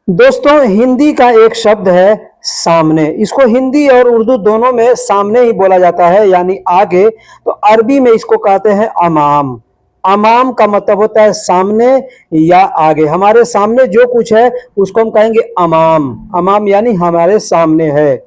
दोस्तों, हिंदी का एक शब्द है सामने। इसको हिंदी और उर्दू दोनों में सामने ही बोला जाता है, यानी आगे। तो अरबी में इसको कहते हैं अमाम। अमाम का मतलब होता है सामने या आगे। हमारे सामने जो कुछ है उसको हम कहेंगे अमाम। अमाम यानी हमारे सामने है।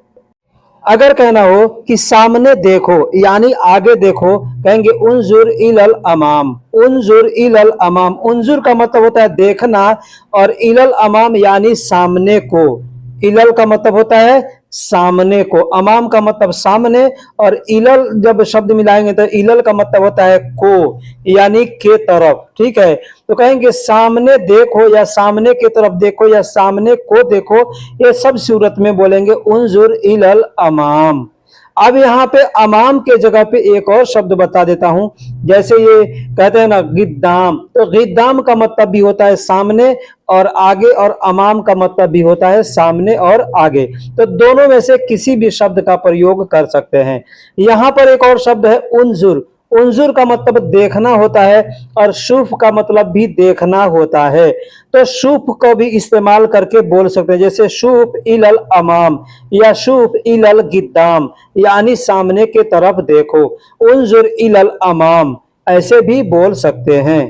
अगर कहना हो कि सामने देखो यानी आगे देखो, कहेंगे उन्जुर इलल अमाम। उन्जुर इलल अमाम। उन्जुर का मतलब होता है देखना, और इलल अमाम यानी सामने को। इलल का मतलब होता है सामने को, अमाम का मतलब सामने, और इलल जब शब्द मिलाएंगे तो इलल का मतलब होता है को, यानी के तरफ। ठीक है, तो कहेंगे सामने देखो या सामने की तरफ देखो या सामने को देखो, ये सब सूरत में बोलेंगे उन्जुर इलल अमाम। अब यहाँ पे अमाम के जगह पे एक और शब्द बता देता हूं। जैसे ये कहते हैं ना गिद्दाम, तो गिद्दाम का मतलब भी होता है सामने और आगे, और अमाम का मतलब भी होता है सामने और आगे। तो दोनों में से किसी भी शब्द का प्रयोग कर सकते हैं। यहाँ पर एक और शब्द है उन्जुर। उन्जुर का मतलब देखना होता है, और शुफ का मतलब भी देखना होता है। तो शुफ को भी इस्तेमाल करके बोल सकते हैं, जैसे शुफ इलल अमाम या शुफ इलल गिद्दाम, यानी सामने के तरफ देखो। उन्जुर इलल अमाम ऐसे भी बोल सकते हैं।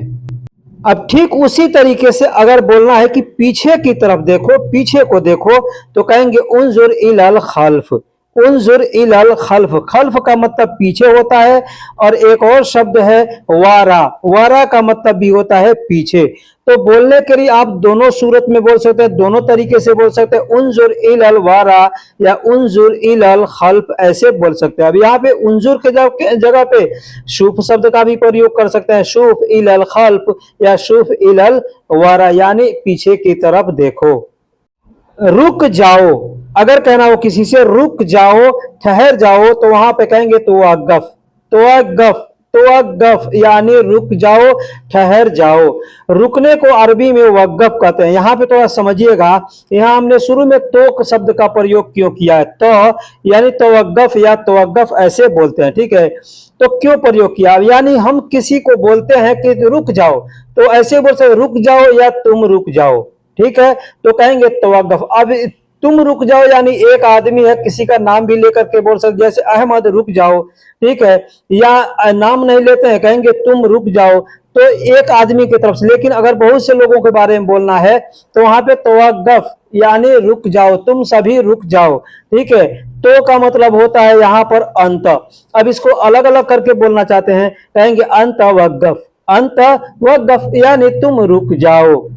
अब ठीक उसी तरीके से अगर बोलना है कि पीछे की तरफ देखो, पीछे को देखो, तो कहेंगे उन्जुर इलल खल्फ। उन्जुर इलल खल्फ। खल्फ का मतलब पीछे होता है। और एक और शब्द है वारा। वारा का मतलब भी होता है पीछे। तो बोलने के लिए आप दोनों सूरत में बोल सकते हैं, दोनों तरीके से बोल सकते हैं, उन्जुर इलल वारा या उन्जुर इलल खल्फ ऐसे बोल सकते हैं। अब यहाँ पे उन्जुर के जगह पे शुफ शब्द का भी प्रयोग कर सकते हैं, शुफ इलल खल्फ या शुफ इलल वारा, यानी पीछे की तरफ देखो। रुक जाओ, अगर कहना हो किसी से रुक जाओ, ठहर जाओ, तो वहां पे कहेंगे तोअगफ। तोअगफ। तोअगफ यानी रुक जाओ, ठहर जाओ। रुकने को अरबी में वक्फ कहते हैं। यहाँ पे थोड़ा समझिएगा, यहाँ हमने शुरू में तो शब्द का प्रयोग क्यों किया है। तो यानी तोअगफ या तोअगफ ऐसे बोलते हैं। ठीक है, तो क्यों प्रयोग किया, यानी हम किसी को बोलते हैं कि रुक जाओ, तो ऐसे बोल सकते रुक जाओ या तुम रुक जाओ। ठीक है, तो कहेंगे तवक्कुफ। अब तुम रुक जाओ यानी एक आदमी है, किसी का नाम भी लेकर के बोल सकते, जैसे अहमद रुक जाओ। ठीक है, या नाम नहीं लेते हैं, कहेंगे तुम रुक जाओ, तो एक आदमी की तरफ से। लेकिन अगर बहुत से लोगों के बारे में बोलना है तो वहां पे तवक्कुफ यानी रुक जाओ, तुम सभी रुक जाओ। ठीक है, तो का मतलब होता है यहाँ पर अंत। अब इसको अलग अलग करके बोलना चाहते हैं, कहेंगे अंत वक्फ। अंत वक्फ यानी तुम रुक जाओ।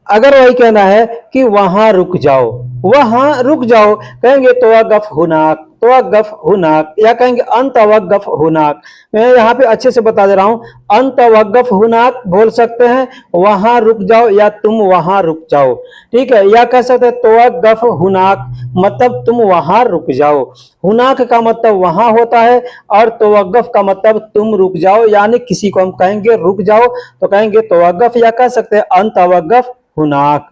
अगर वही कहना है कि वहां रुक जाओ, वहां रुक जाओ, कहेंगे तवक्कुफ हुनाक। तवक्कुफ हुनाक, या कहेंगे अनतवक्कुफ हुनाक। मैं यहाँ पे अच्छे से बता दे रहा हूँ, अनतवक्कुफ हुनाक बोल सकते हैं, वहां रुक जाओ या तुम वहां रुक जाओ। ठीक है, या कह सकते हैं तवक्कुफ हुनाक मतलब तुम वहां रुक जाओ। हुनाक का मतलब वहां होता है, और तवक्कुफ का मतलब तुम रुक जाओ, यानी किसी को हम कहेंगे रुक जाओ तो कहेंगे तवक्कुफ, या कह सकते हैं अनतवक्कुफ हुनाक।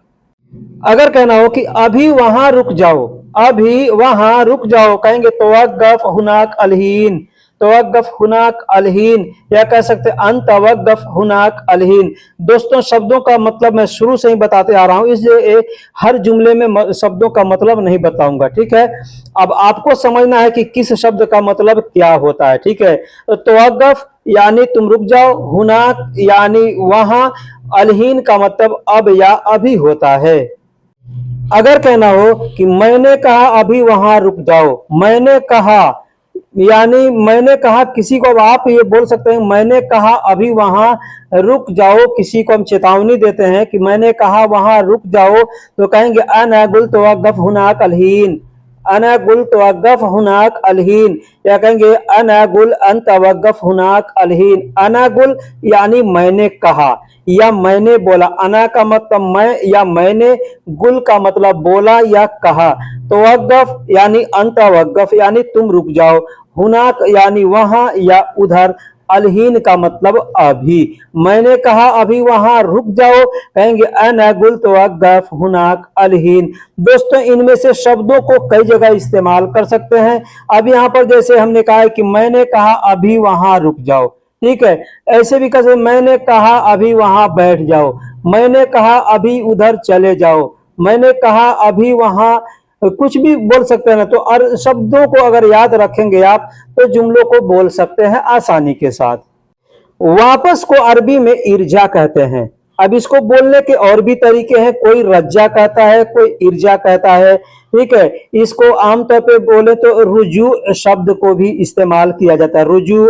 अगर कहना हो कि अभी वहां रुक जाओ, अभी वहां रुक जाओ, कहेंगे तवक्कुफ हुनाक अलहीन। तवक्कुफ हुनाक अलहीन, या कह सकते अन तवक्कुफ हुनाक अलहीन। दोस्तों, शब्दों का मतलब मैं शुरू से ही बताते आ रहा हूं, इसलिए हर जुमले में शब्दों का मतलब नहीं बताऊंगा। ठीक है, अब आपको समझना है कि किस शब्द का मतलब क्या होता है। ठीक है, तो तवक्कुफ यानी तुम रुक जाओ, हुनाक यानी वहां, अलहीन का मतलब अब या अभी होता है। अगर कहना हो कि मैंने कहा अभी वहां रुक जाओ, मैंने कहा यानी मैंने कहा, किसी को आप ये बोल सकते हैं मैंने कहा अभी वहां रुक जाओ, किसी को हम चेतावनी देते हैं कि मैंने कहा वहां रुक जाओ, तो कहेंगे अना गुल्त वक़्फ़ हुनाक अलहीन। अना गुल तवक्कुफ हुनाक अलहीन, या कहेंगे अना गुल अन तवक्कुफ हुनाक अलहीन। अना गुल यानी मैंने कहा या मैंने बोला। अना का मतलब मैं या मैंने, गुल का मतलब बोला या कहा। तवक्कुफ यानी अन तवक्कुफ यानी तुम रुक जाओ, हुनाक यानी वहां या उधर, अलहीन का मतलब अभी। मैंने कहा अभी वहां रुक जाओ, कहेंगे अना गुल तवक्कुफ हुनाक अलहीन। दोस्तों, इनमें से शब्दों को कई जगह इस्तेमाल कर सकते हैं। अब यहाँ पर जैसे हमने कहा है कि मैंने कहा अभी वहां रुक जाओ। ठीक है, ऐसे भी कह सकते मैंने कहा अभी वहां बैठ जाओ, मैंने कहा अभी उधर चले जाओ, मैंने कहा अभी वहां, कुछ भी बोल सकते हैं ना। तो शब्दों को अगर याद रखेंगे आप तो जुमलों को बोल सकते हैं आसानी के साथ। वापस को अरबी में इर्जा कहते हैं। अब इसको बोलने के और भी तरीके हैं, कोई रज्जा कहता है, कोई इर्जा कहता है, ठीक है। इसको आमतौर पे बोले तो रुजू शब्द को भी इस्तेमाल किया जाता है, रुजू,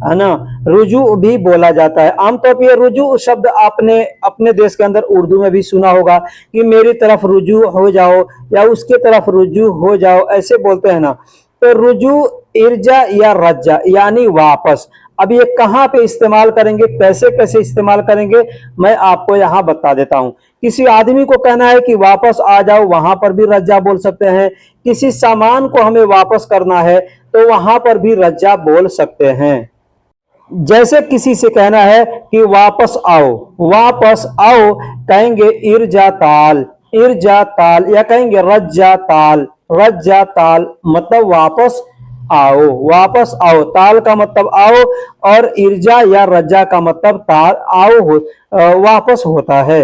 है ना, रुजू भी बोला जाता है। आमतौर पे रुजू शब्द आपने अपने देश के अंदर उर्दू में भी सुना होगा कि मेरी तरफ रुजू हो जाओ या उसके तरफ रुजू हो जाओ, ऐसे बोलते हैं ना। तो रुजू, इर्जा या रज्जा यानी वापस। अब ये कहाँ पे इस्तेमाल करेंगे, कैसे कैसे इस्तेमाल करेंगे, मैं आपको यहाँ बता देता हूँ। किसी आदमी को कहना है कि वापस आ जाओ, वहां पर भी रज्जा बोल सकते हैं। किसी सामान को हमें वापस करना है तो वहां पर भी रज्जा बोल सकते हैं। जैसे किसी से कहना है कि वापस आओ, वापस आओ, कहेंगे इर्जा ताल, इर्जा ताल, या कहेंगे रज्जा ताल, रज्जा ताल, मतलब वापस आओ, वापस आओ। ताल का मतलब आओ और इर्जा या रज्जा का मतलब ताल आओ वापस होता है।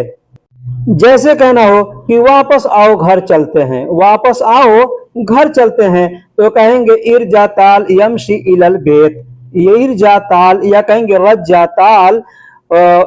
जैसे कहना हो कि वापस आओ घर चलते हैं, वापस आओ घर चलते हैं, तो कहेंगे इर्जा ताल यमशी इलल बेत, ये इर्जा ताल, या कहेंगे रज्जा ताल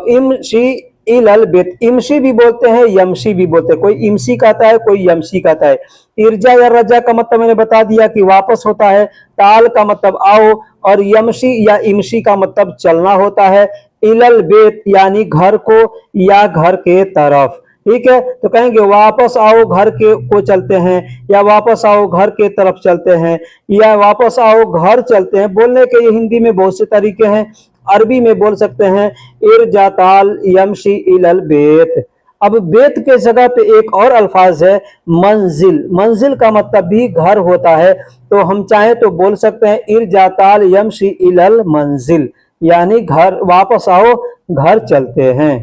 इमशी इलल बेत। इमशी भी बोलते हैं, यमशी भी बोलते हैं, कोई इमशी कहता है, कोई यमशी कहता है। इर्जा या रज्जा का मतलब मैंने बता दिया कि वापस होता है, ताल का मतलब आओ, और यमशी या इमशी का मतलब चलना होता है, इलल बेत यानी घर को या घर के तरफ, ठीक है। तो कहेंगे वापस आओ घर के को चलते हैं, या वापस आओ घर के तरफ चलते हैं, या वापस आओ घर चलते हैं। बोलने के ये हिंदी में बहुत से तरीके हैं, अरबी में बोल सकते हैं इर्जा ताल यमशी इलल बेत। अब बेत के जगह पे एक और अल्फाज है मंजिल, मंजिल का मतलब भी घर होता है, तो हम चाहें तो बोल सकते हैं इर्जा ताल यमशी इलल मंजिल, यानी घर, वापस आओ घर चलते हैं।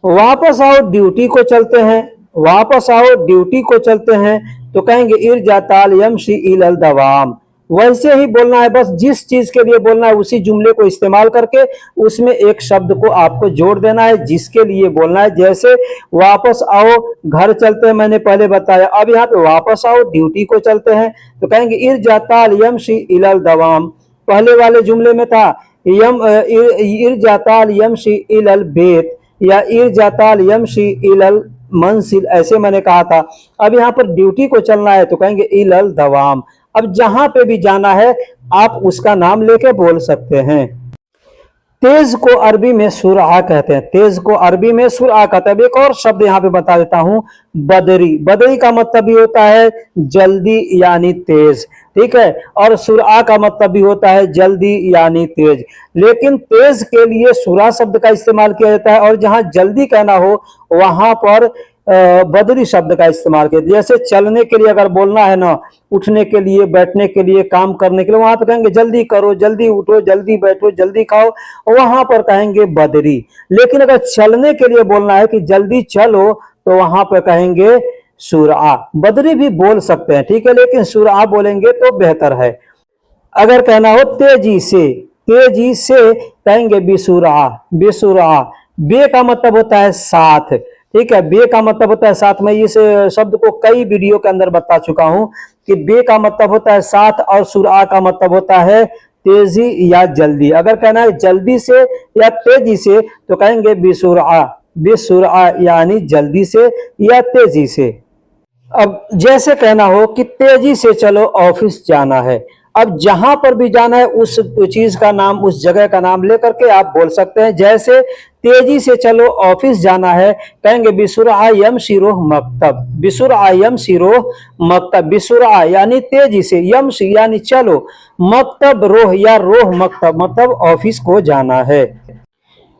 वापस आओ ड्यूटी को चलते हैं, वापस आओ ड्यूटी को चलते हैं, तो कहेंगे इर्जा ताल यमशी इलल दवाम। वैसे ही बोलना है, बस जिस चीज के लिए बोलना है उसी जुमले को इस्तेमाल करके उसमें एक शब्द को आपको जोड़ देना है जिसके लिए बोलना है। जैसे वापस आओ घर चलते हैं, मैंने पहले बताया। अब यहाँ पे वापस आओ ड्यूटी को चलते हैं, तो कहेंगे इर्जा ताल यमशी इलल दवाम। पहले वाले जुमले में था इर्जा ताल यमशी इलल बेत या इर्जा ताल यमशी इलल मंसिल, ऐसे मैंने कहा था। अब यहाँ पर ड्यूटी को चलना है तो कहेंगे इलल दवाम। अब जहां पे भी जाना है आप उसका नाम लेके बोल सकते हैं। तेज को अरबी में सुरआ कहते हैं, तेज को अरबी में सुरआ कहते हैं। एक और शब्द यहाँ पे बता देता हूं, बदरी। बदरी का मतलब भी होता है जल्दी यानी तेज, ठीक है, और सुरआ का मतलब भी होता है जल्दी यानी तेज। लेकिन तेज के लिए सुरा शब्द का इस्तेमाल किया जाता है, और जहां जल्दी कहना हो वहां पर बदरी शब्द का इस्तेमाल किया। जैसे चलने के लिए अगर बोलना है ना, उठने के लिए, बैठने के लिए, काम करने के लिए, वहां पर कहेंगे जल्दी करो, जल्दी उठो, जल्दी बैठो, जल्दी खाओ, वहां पर कहेंगे बदरी। लेकिन अगर चलने के लिए बोलना है कि जल्दी चलो, तो वहां पर कहेंगे सुरआ। बदरी भी बोल सकते हैं, ठीक है, लेकिन सुरआ बोलेंगे तो बेहतर है। अगर कहना हो तेजी से, तेजी से, कहेंगे बिसुरआ, बिसुरआ। बे का मतलब होता है साथ, ठीक है, बे का मतलब होता है साथ। मैं इस शब्द को कई वीडियो के अंदर बता चुका हूं कि बे का मतलब होता है साथ और सुरआ का मतलब होता है तेजी या जल्दी। अगर कहना है जल्दी से या तेजी से तो कहेंगे बिसुरआ, बिसुरआ यानी जल्दी से या तेजी से। अब जैसे कहना हो कि तेजी से चलो ऑफिस जाना है, अब जहां पर भी जाना है उस चीज का नाम, उस जगह का नाम लेकर के आप बोल सकते हैं। जैसे तेजी से चलो ऑफिस जाना है, कहेंगे बिसुरआ यमशी रोह मकतब, बिसुरआ यमशी रोह मकतब। बिसुरआ यानी तेजी से, यमशी यानी चलो, मकतब रोह या रोह मकतब मतलब ऑफिस को जाना है।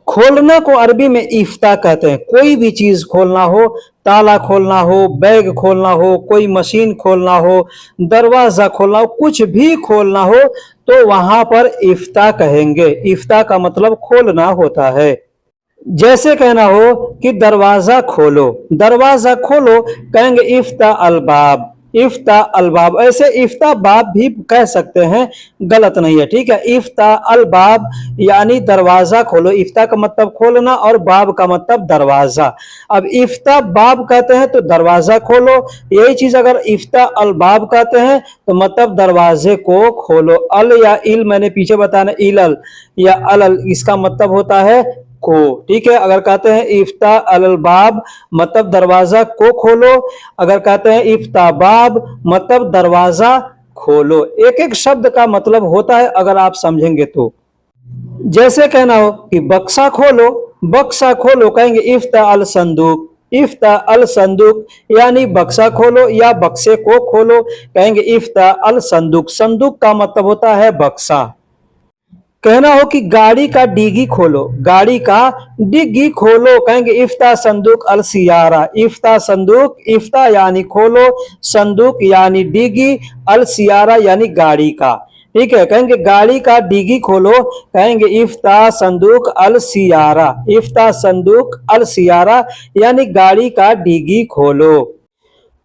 खोलना को अरबी में इफ्ता कहते हैं। कोई भी चीज खोलना हो, ताला खोलना हो, बैग खोलना हो, कोई मशीन खोलना हो, दरवाजा खोलना हो, कुछ भी खोलना हो तो वहां पर इफ्ता कहेंगे। इफ्ता का मतलब खोलना होता है। जैसे कहना हो कि दरवाजा खोलो, दरवाजा खोलो, कहेंगे इफ्ता अलबाब, इफ्ता अल बाब, ऐसे इफ्ता बाब भी कह सकते हैं, गलत नहीं है, ठीक है। इफ्ता अल बाब यानी दरवाजा खोलो, इफ्ता का मतलब खोलना और बाब का मतलब दरवाजा। अब इफ्ता बाब कहते हैं तो दरवाजा खोलो, यही चीज अगर इफ्ता अल बाब कहते हैं तो मतलब दरवाजे को खोलो। अल या इल मैंने पीछे बताना, इलल या अलल इसका मतलब होता है को, ठीक है। अगर कहते हैं इफ्ता अल बाब मतलब दरवाजा को खोलो, अगर कहते हैं इफ्ता बाब मतलब दरवाजा खोलो। एक एक शब्द का मतलब होता है अगर आप समझेंगे तो। जैसे कहना हो कि बक्सा खोलो, बक्सा खोलो कहेंगे इफ्ता अल संदूक, इफ्ता अल संदूक यानी बक्सा खोलो या बक्से को खोलो, कहेंगे इफ्ता अल संदूक। संदूक का मतलब होता है बक्सा। कहना हो कि गाड़ी का डिग्गी खोलो, गाड़ी का डिग्गी खोलो, कहेंगे इफ्ता संदूक अल सियारा, इफ्ता संदूक, इफ्ता यानी खोलो, संदूक यानी डिग्गी, अल सियारा यानी गाड़ी का, ठीक है। कहेंगे गाड़ी का डिग्गी खोलो, कहेंगे इफ्ता संदूक अल सियारा, इफ्ता संदूक अल सियारा यानी गाड़ी का डिग्गी खोलो।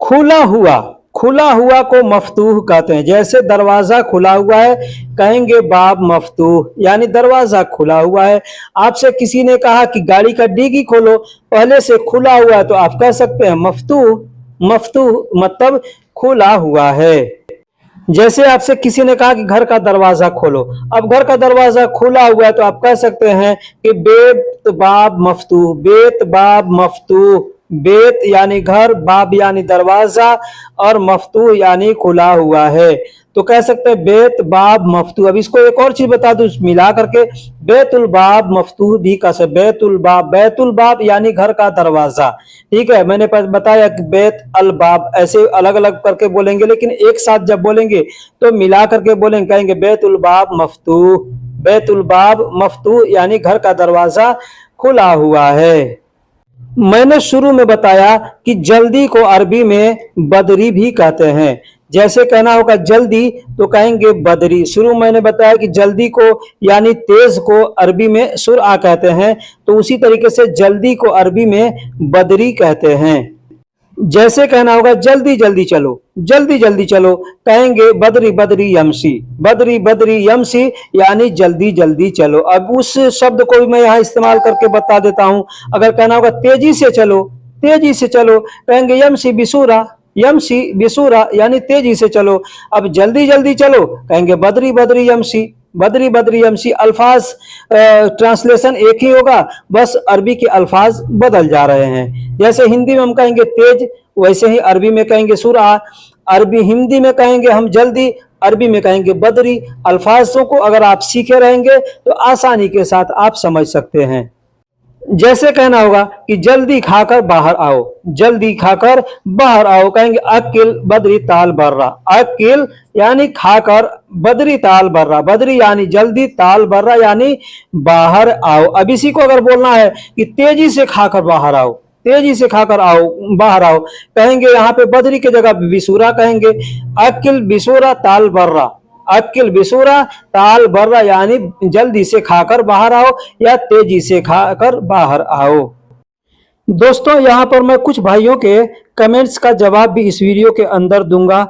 खुला हुआ, खुला हुआ को मफतूह कहते हैं। जैसे दरवाजा खुला हुआ है कहेंगे बाब मफतूह यानी दरवाजा खुला हुआ है। आपसे किसी ने कहा कि गाड़ी का डिग्गी खोलो, पहले से खुला हुआ है तो आप कह सकते हैं मफतूह, मफतूह मतलब खुला हुआ है। जैसे आपसे किसी ने कहा कि घर का दरवाजा खोलो, अब घर का दरवाजा खुला हुआ है तो आप कह सकते हैं कि बेत बाब मफतूह, बेत बाब मफतूह, बेत यानी घर, बाब यानी दरवाजा और मफतूह यानी खुला हुआ है, तो कह सकते हैं बेत बाब मफतूह। अब इसको एक और चीज बता दूं मिला करके, बेतुल बाब मफतूह भी कह सकते, बेतुल बाब, बैतुल बाब यानी घर का दरवाजा, ठीक है। मैंने बताया कि बेत अल बाब ऐसे अलग अलग करके बोलेंगे, लेकिन एक साथ जब बोलेंगे तो मिला करके बोलेंगे, कहेंगे बेतुल बाब मफतूह, बेतुल बाब मफतूह यानी घर का दरवाजा खुला हुआ है। मैंने शुरू में बताया कि जल्दी को अरबी में बदरी भी कहते हैं। जैसे कहना होगा जल्दी तो कहेंगे बदरी। शुरू मैंने बताया कि जल्दी को यानी तेज को अरबी में सुरआ कहते हैं, तो उसी तरीके से जल्दी को अरबी में बदरी कहते हैं। जैसे कहना होगा जल्दी जल्दी चलो, जल्दी जल्दी चलो, कहेंगे बदरी बदरी यमसी, बदरी बदरी यमसी यानी जल्दी जल्दी चलो। अब उस शब्द को भी मैं यहाँ इस्तेमाल करके बता देता हूं। अगर कहना होगा तेजी से चलो, तेजी से चलो, कहेंगे यमसी बिसूरा, यमसी बिसूरा यानी तेजी से चलो। अब जल्दी जल्दी चलो, कहेंगे बदरी बदरी यमसी, बदरी बदरी यमसी। अल्फाज ट्रांसलेशन एक ही होगा, बस अरबी के अल्फाज बदल जा रहे हैं। जैसे हिंदी में हम कहेंगे तेज, वैसे ही अरबी में कहेंगे सुरआ। अरबी हिंदी में कहेंगे हम जल्दी, अरबी में कहेंगे बदरी। अल्फाजों को अगर आप सीखे रहेंगे तो आसानी के साथ आप समझ सकते हैं। जैसे कहना होगा कि जल्दी खाकर बाहर आओ, जल्दी खाकर बाहर आओ, कहेंगे अकिल बदरी ताल बर्रा, अकिल यानी खाकर, बदरी ताल बर्रा, बदरी यानी जल्दी, ताल बर्रा यानी बाहर आओ। अब इसी को अगर बोलना है कि तेजी से खाकर बाहर आओ, तेजी से खाकर आओ, बाहर आओ, कहेंगे यहाँ पे बदरी की जगह बिसूरा कहेंगे, अकिल बिसूरा ताल बर्रा, अकिल बिसूरा ताल बर्रा यानी जल्दी से खाकर बाहर आओ या तेजी से खाकर बाहर आओ। दोस्तों यहाँ पर मैं कुछ भाइयों के कमेंट्स का जवाब भी इस वीडियो के अंदर दूंगा।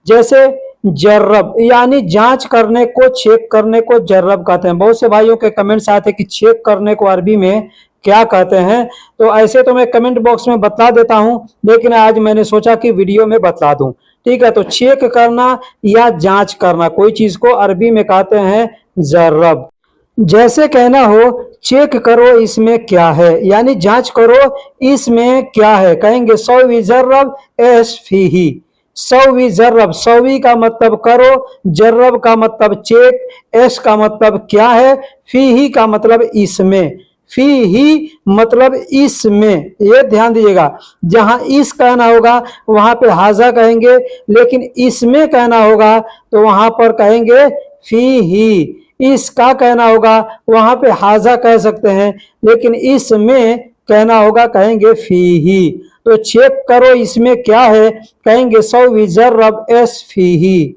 जैसे जर्रब यानी जांच करने को, चेक करने को जर्रब कहते हैं। बहुत से भाइयों के कमेंट्स आते हैं कि चेक करने को अरबी में क्या कहते हैं, तो ऐसे तो मैं कमेंट बॉक्स में बता देता हूं, लेकिन आज मैंने सोचा कि वीडियो में बता दूं, ठीक है। तो चेक करना या जांच करना कोई चीज को अरबी में कहते हैं जर्रब। जैसे कहना हो चेक करो इसमें क्या है, यानी जांच करो इसमें क्या है, कहेंगे सौवी जर्रब एस फीही, सौवी जर्रब, सौवी का मतलब करो, जर्रब का मतलब चेक, एस का मतलब क्या है, फीही का मतलब इसमें, फी ही मतलब इसमें। ये ध्यान दीजिएगा, जहां इस कहना होगा वहां पे हाजा कहेंगे, लेकिन इसमें कहना होगा तो वहां पर कहेंगे फी ही। इसका कहना होगा वहां पे हाजा कह सकते हैं, लेकिन इसमें कहना होगा कहेंगे फी ही। तो चेक करो इसमें क्या है, कहेंगे सौवी जर्रब एस फी ही।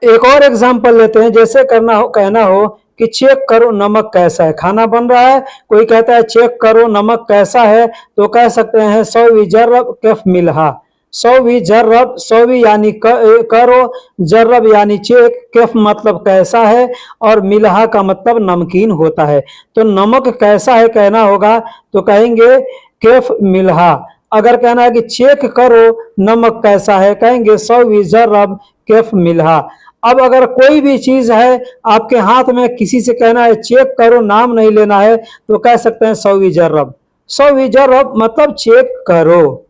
एक और एग्जाम्पल लेते हैं। जैसे करना हो, कहना हो कि चेक करो नमक कैसा है, खाना बन रहा है, कोई कहता है चेक करो नमक कैसा है, तो कह सकते हैं सौवी जर्रब कैफ मिलहा, सौवी जर्रब, सौवी यानी करो, जर्रब यानी चेक, कैफ मतलब कैसा है, और मिलहा का मतलब नमकीन होता है। तो नमक कैसा है कहना होगा तो कहेंगे कैफ मिलहा। अगर कहना है कि चेक करो नमक कैसा है, कहेंगे सौवी जर्रब कैफ मिलहा। अब अगर कोई भी चीज है आपके हाथ में, किसी से कहना है चेक करो, नाम नहीं लेना है, तो कह सकते हैं सौवी जर्रब। सौवी जर्रब मतलब चेक करो।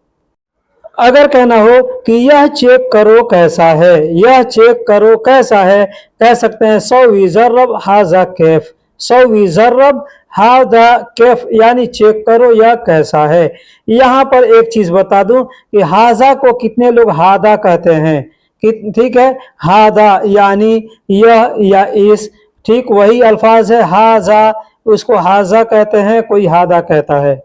अगर कहना हो कि यह चेक करो कैसा है, यह चेक करो कैसा है, कह सकते हैं सौवी जर्रब हाजा कैफ। सौवी जर्रब हाजा कैफ यानी चेक करो यह कैसा है। यहाँ पर एक चीज बता दूं कि हाजा को कितने लोग हादा कहते हैं, ठीक है, हादा यानी यह या इस, ठीक वही अल्फाज है हाजा, उसको हाजा कहते हैं, कोई हादा कहता है।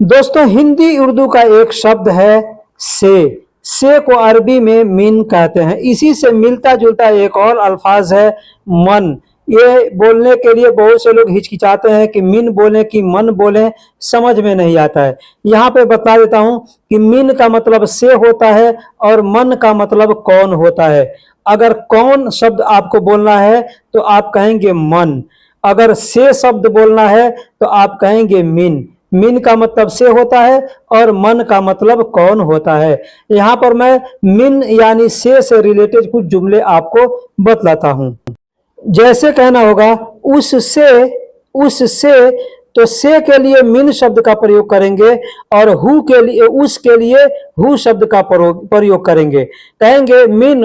दोस्तों हिंदी उर्दू का एक शब्द है से को अरबी में मिन कहते हैं। इसी से मिलता जुलता एक और अल्फाज है मन। ये बोलने के लिए बहुत से लोग हिचकिचाते हैं कि मिन बोलें कि मन बोलें, समझ में नहीं आता है। यहाँ पे बता देता हूँ कि मिन का मतलब से होता है और मन का मतलब कौन होता है। अगर कौन शब्द आपको बोलना है तो आप कहेंगे मन, अगर से शब्द बोलना है तो आप कहेंगे मिन। मिन का मतलब से होता है और मन का मतलब कौन होता है। यहाँ पर मैं मिन यानी से रिलेटेड कुछ जुमले आपको बतलाता हूँ। जैसे कहना होगा उससे, उससे, तो से के लिए मिन शब्द का प्रयोग करेंगे और हु के लिए, उस के लिए हु शब्द का प्रयोग करेंगे। कहेंगे मिन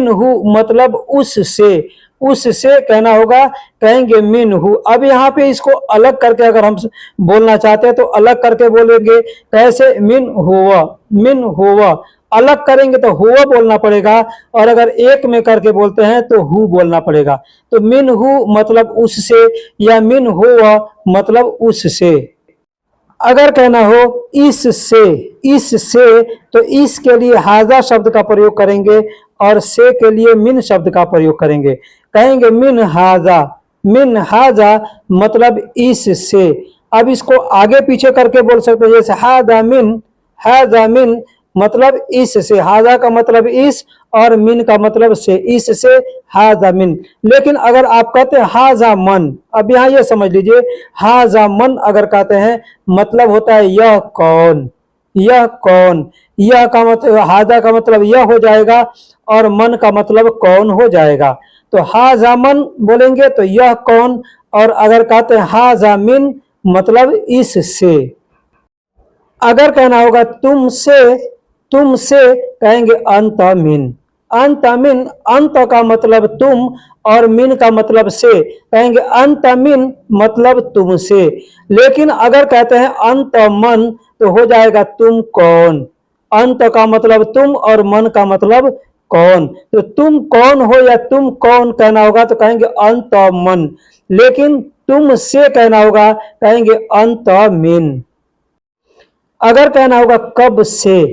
हु मतलब उससे, उससे कहना होगा, कहेंगे मिन हु। अब यहाँ पे इसको अलग करके अगर हम बोलना चाहते हैं तो अलग करके बोलेंगे, कैसे, मिन हुआ। अलग करेंगे तो हुआ बोलना पड़ेगा, और अगर एक में करके बोलते हैं तो हु बोलना पड़ेगा। तो मिन हु मतलब उससे, या मिन हुआ मतलब उससे। अगर कहना हो इससे, इससे, तो इस के लिए हाजा शब्द का प्रयोग करेंगे और से के लिए मिन शब्द का प्रयोग करेंगे। कहेंगे मिन हाजा मतलब इससे। अब इसको आगे पीछे करके बोल सकते हैं, जैसे हाजा मिन मतलब इससे, हाजा का मतलब इस और मिन का मतलब से, इससे हाजा मिन। लेकिन अगर आप कहते हैं हाजा मन, अब यहाँ ये समझ लीजिए, हाजा मन अगर कहते हैं मतलब होता है यह कौन, यह कौन। यह का मतलब, हाजा का मतलब यह हो जाएगा और मन का मतलब कौन हो जाएगा। तो हाजा मन बोलेंगे तो यह कौन, और अगर कहते हैं हाजा मिन मतलब इससे। अगर कहना होगा तुमसे, तुमसे, कहेंगे अंत मिन। अंत मिन, अंत का मतलब तुम और मिन का मतलब से, कहेंगे अंत मिन मतलब तुमसे। लेकिन अगर कहते हैं अंत मन तो हो जाएगा तुम कौन। अंत का मतलब तुम और मन का मतलब कौन। तो तुम कौन हो या तुम कौन कहना होगा तो कहेंगे अंत मन। लेकिन तुम से कहना होगा, कहेंगे अंत मिन। अगर कहना होगा कब से,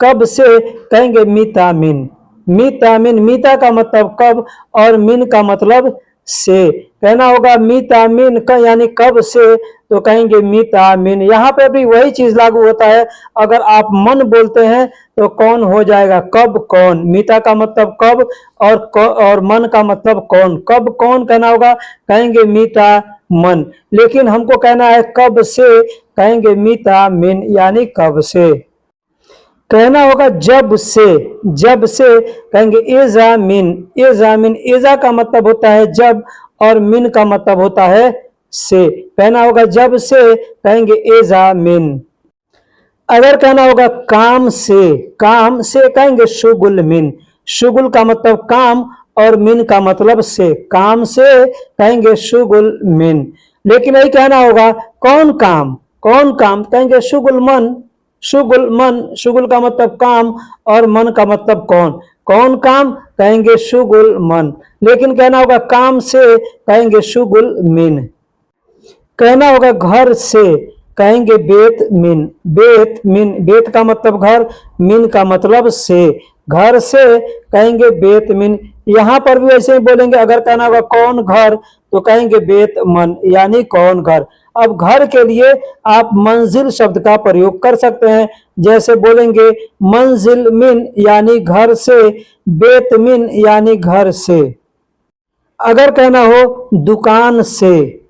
कब से, कहेंगे मीता मिन। मीता मिन, मीता का मतलब कब और मिन का मतलब से। कहना होगा मीता मिन का यानी कब से, तो कहेंगे मीता मिन। यहाँ पे भी वही चीज लागू होता है। अगर आप मन बोलते हैं तो कौन हो जाएगा कब कौन। मीता का मतलब कब और मन का मतलब कौन। कब कौन कहना होगा, कहेंगे मीता मन। लेकिन हमको कहना है कब से, कहेंगे मीता मिन यानी कब से। कहना होगा जब से, जब से, कहेंगे एजा मिन। एजा मिन, एजा का मतलब होता है जब और मिन का मतलब होता है से। कहना होगा जब से, कहेंगे एजा मिन। अगर कहना होगा काम से, काम से, कहेंगे शुगुल मिन। शुगुल का मतलब काम और मिन का मतलब से। काम से, कहेंगे शुगुल मिन। लेकिन यही कहना होगा कौन काम, कौन काम, कहेंगे शुगुल मन। शुगुल मन, शुगुल का मतलब काम और मन का मतलब कौन। कौन काम, कहेंगे शुगुल मन। लेकिन कहना होगा काम से, कहेंगे शुगुल मिन। कहना होगा घर से, कहेंगे बेत मिन। बेत मिन, बेत का मतलब घर, मिन का मतलब से। घर से, कहेंगे बेत मिन। यहाँ पर भी ऐसे ही बोलेंगे। अगर कहना होगा कौन घर तो कहेंगे बेत मन यानी कौन घर। अब घर के लिए आप मंजिल शब्द का प्रयोग कर सकते हैं। जैसे बोलेंगे मंजिल मिन यानी घर से, बेत मिन यानी घर से। अगर कहना हो दुकान से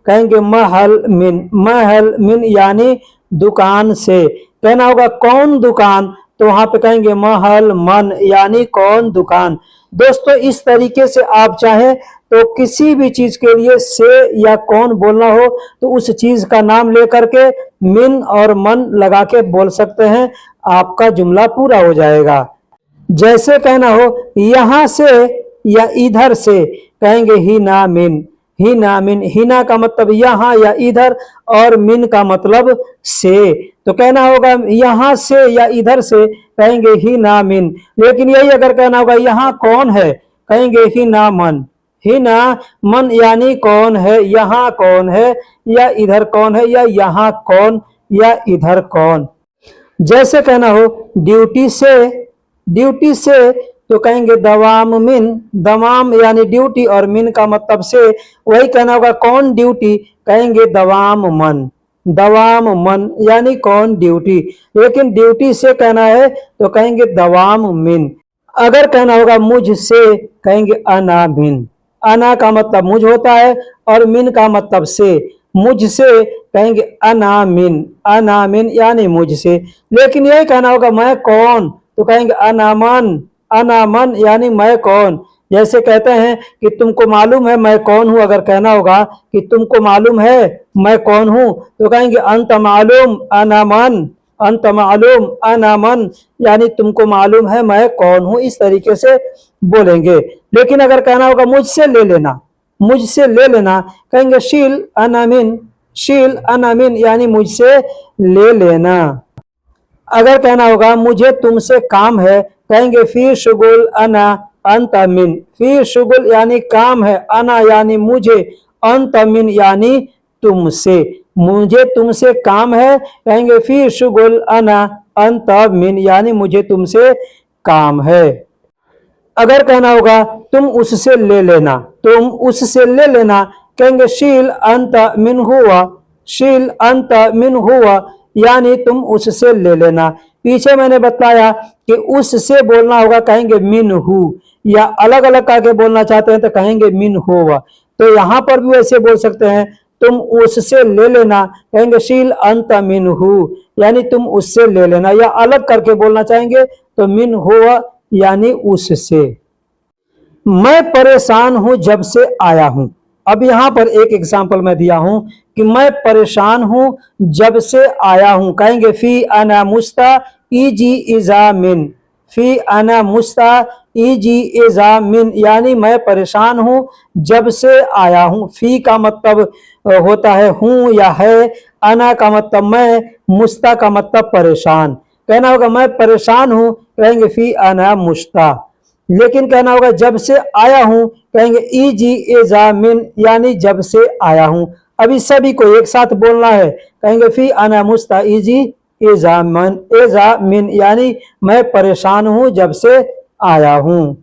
कहेंगे महल मिन यानी दुकान से। कहना होगा कौन दुकान, तो वहां पे कहेंगे महल मन यानी कौन दुकान। दोस्तों इस तरीके से आप चाहें तो किसी भी चीज के लिए से या कौन बोलना हो तो उस चीज का नाम लेकर के मिन और मन लगा के बोल सकते हैं, आपका जुमला पूरा हो जाएगा। जैसे कहना हो यहां से या इधर से, कहेंगे हिना मिन। हिना का मतलब यहाँ या इधर और मिन का मतलब से। तो कहना होगा यहाँ से या इधर से, कहेंगे हिना मिन। लेकिन यही अगर कहना होगा यहाँ कौन है, कहेंगे हिना मन यानी कौन है, यहाँ कौन है या इधर कौन है या यहाँ कौन या इधर कौन। जैसे कहना हो ड्यूटी से तो कहेंगे दवाम यानी ड्यूटी और मिन का मतलब से। वही कहना होगा कौन ड्यूटी, कहेंगे दवाम मन यानी कौन ड्यूटी। लेकिन ड्यूटी से कहना है तो कहेंगे दवाम मिन। अगर कहना होगा मुझसे, कहेंगे अना का मतलब मुझ होता है और मिन का मतलब से। मुझसे कहेंगे अना मिन यानी मुझसे। लेकिन यही कहना होगा मैं कौन, तो कहेंगे अना मन यानी मैं कौन। जैसे कहते हैं कि तुमको मालूम है मैं कौन हूं, अगर कहना होगा कि तुमको मालूम है मैं कौन हूं, तो कहेंगे अंत मालूम अना मन यानी तुमको मालूम है मैं कौन हूं। इस तरीके से बोलेंगे। लेकिन अगर कहना होगा मुझसे ले लेना, कहेंगे शील अनामिन यानी मुझसे ले लेना। अगर कहना होगा मुझे तुमसे काम है, कहेंगे फी शुगुल अना अंतमिन। फी शुगुल यानी काम है, अना यानी मुझे, अंतमिन यानी तुमसे। मुझे तुमसे काम है, कहेंगे फी शुगुल अना अंतमिन यानी मुझे तुमसे काम है। अगर कहना होगा तुम उससे ले लेना, कहेंगे शील अंत मिन हुआ यानी तुम उससे ले लेना। पीछे मैंने बताया कि उससे बोलना होगा, कहेंगे मिन हु, या अलग अलग करके बोलना चाहते हैं तो कहेंगे मिन हुआ। तो यहाँ पर भी वैसे बोल सकते हैं तुम उससे ले लेना, कहेंगे शील अंत मिन हु यानी तुम उससे ले लेना। या अलग करके बोलना चाहेंगे तो मिन हुआ यानी उससे। मैं परेशान हूं जब से आया हूं। अब यहां पर एक एग्जाम्पल मैं दिया हूं कि मैं परेशान हूं जब से आया हूं, कहेंगे फी अना मुस्ता इजी इजा मिन। फी अना मुस्ता इजी इजा मिन यानी मैं परेशान हूं जब से आया हूं। फी का मतलब होता है हूं या है, अना का मतलब मैं, मुस्ता का मतलब परेशान। कहना होगा मैं परेशान हूं, कहेंगे फी अना मुस्ता। लेकिन कहना होगा जब से आया हूं, कहेंगे इजी एजा मिन यानी जब से आया हूं। अभी सभी को एक साथ बोलना है, कहेंगे फी अना मुस्ता इजी एजा मिन यानी मैं परेशान हूं जब से आया हूं।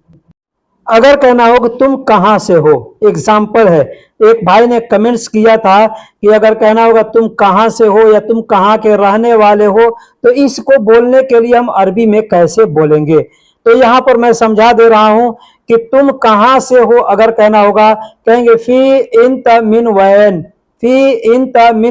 अगर कहना हो कि तुम कहां से हो, एग्जाम्पल है, एक भाई ने कमेंट्स किया था कि अगर कहना होगा तुम कहां से हो या तुम कहां के रहने वाले हो, तो इसको बोलने के लिए हम अरबी में कैसे बोलेंगे। तो यहाँ पर मैं समझा दे रहा हूं कि तुम कहां से हो अगर कहना होगा, कहेंगे फी इंत मिन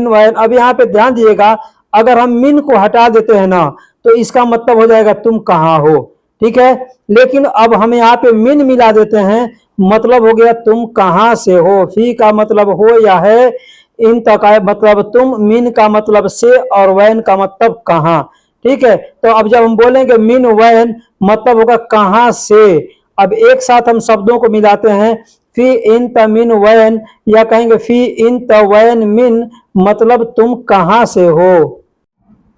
वैन। अब यहाँ पे ध्यान दिएगा, अगर हम मिन को हटा देते हैं ना तो इसका मतलब हो जाएगा तुम कहां हो, ठीक है। लेकिन अब हम यहाँ पे मिन मिला देते हैं, मतलब हो गया तुम कहां से हो। फी का मतलब हो या है, इन का मतलब तुम, मिन का मतलब से और वैन का मतलब कहां, ठीक है। तो अब जब हम बोलेंगे मिन वैन मतलब होगा कहां से। अब एक साथ हम शब्दों को मिलाते हैं, फी इन त मिन वैन, या कहेंगे फी इन त वैन मिन मतलब तुम कहां से हो।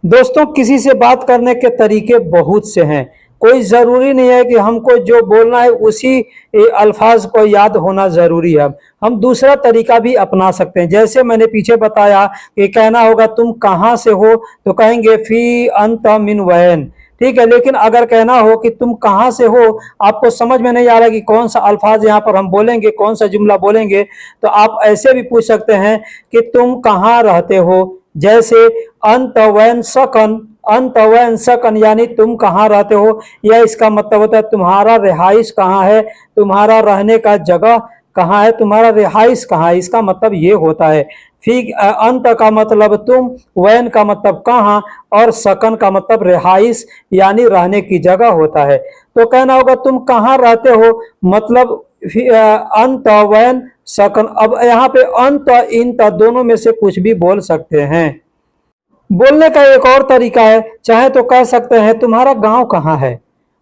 दोस्तों किसी से बात करने के तरीके बहुत से हैं, कोई ज़रूरी नहीं है कि हमको जो बोलना है उसी अल्फाज को याद होना ज़रूरी है। हम दूसरा तरीका भी अपना सकते हैं। जैसे मैंने पीछे बताया कि कहना होगा तुम कहाँ से हो, तो कहेंगे फी अंत मिन वैन। ठीक है। लेकिन अगर कहना हो कि तुम कहाँ से हो, आपको समझ में नहीं आ रहा कि कौन सा अल्फाज यहाँ पर हम बोलेंगे, कौन सा जुमला बोलेंगे, तो आप ऐसे भी पूछ सकते हैं कि तुम कहाँ रहते हो। जैसे अंत वैन सकन, अंत वैन सकन यानी तुम कहाँ रहते हो, यह इसका मतलब होता है तुम्हारा रिहाइश कहाँ है, तुम्हारा रहने का जगह कहाँ है, तुम्हारा रिहाइश कहाँ है, इसका मतलब ये होता है। फिर अंत का मतलब तुम, वैन का मतलब कहाँ, और सकन का मतलब रिहाइश यानी रहने की जगह होता है। तो कहना होगा तुम कहाँ रहते हो, मतलब अंत वैन सकन। अब यहाँ पे अंत इंत दोनों में से कुछ भी बोल सकते हैं। बोलने का एक और तरीका है, चाहे तो कह सकते हैं तुम्हारा गांव कहाँ है,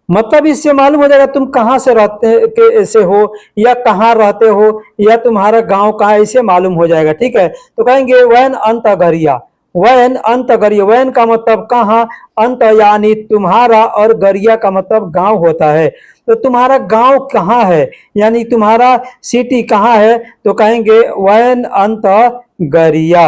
मतलब इससे मालूम हो जाएगा तुम कहाँ से रहते के से हो, या कहाँ रहते हो, या तुम्हारा गांव कहाँ है, इसे मालूम हो जाएगा। ठीक है, तो कहेंगे वैन अंत गरिया, वैन अंत गरिया, वैन का मतलब कहाँ, अंत यानी तुम्हारा, और गरिया का मतलब गांव होता है। तो तुम्हारा गांव कहाँ है, यानी तुम्हारा सिटी कहाँ है, तो कहेंगे वैन अंत गरिया।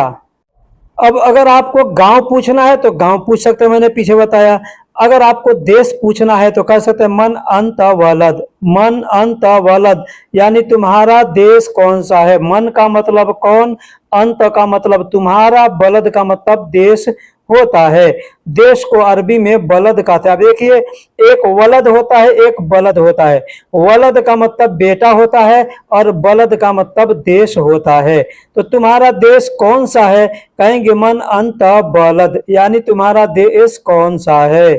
अब अगर आपको गांव पूछना है तो गांव पूछ सकते हैं, मैंने पीछे बताया। अगर आपको देश पूछना है तो कह सकते हैं मन अंत वलद, मन अंत वलद यानी तुम्हारा देश कौन सा है। मन का मतलब कौन, अंत का मतलब तुम्हारा, बलद का मतलब देश होता है। देश को अरबी में बलद कहते हैं। अब देखिए, एक वलद होता है, एक बलद होता है। वलद का मतलब बेटा होता है, और बलद का मतलब देश होता है। तो तुम्हारा देश कौन सा है, कहेंगे मन अंत बलद यानी तुम्हारा देश कौन सा है।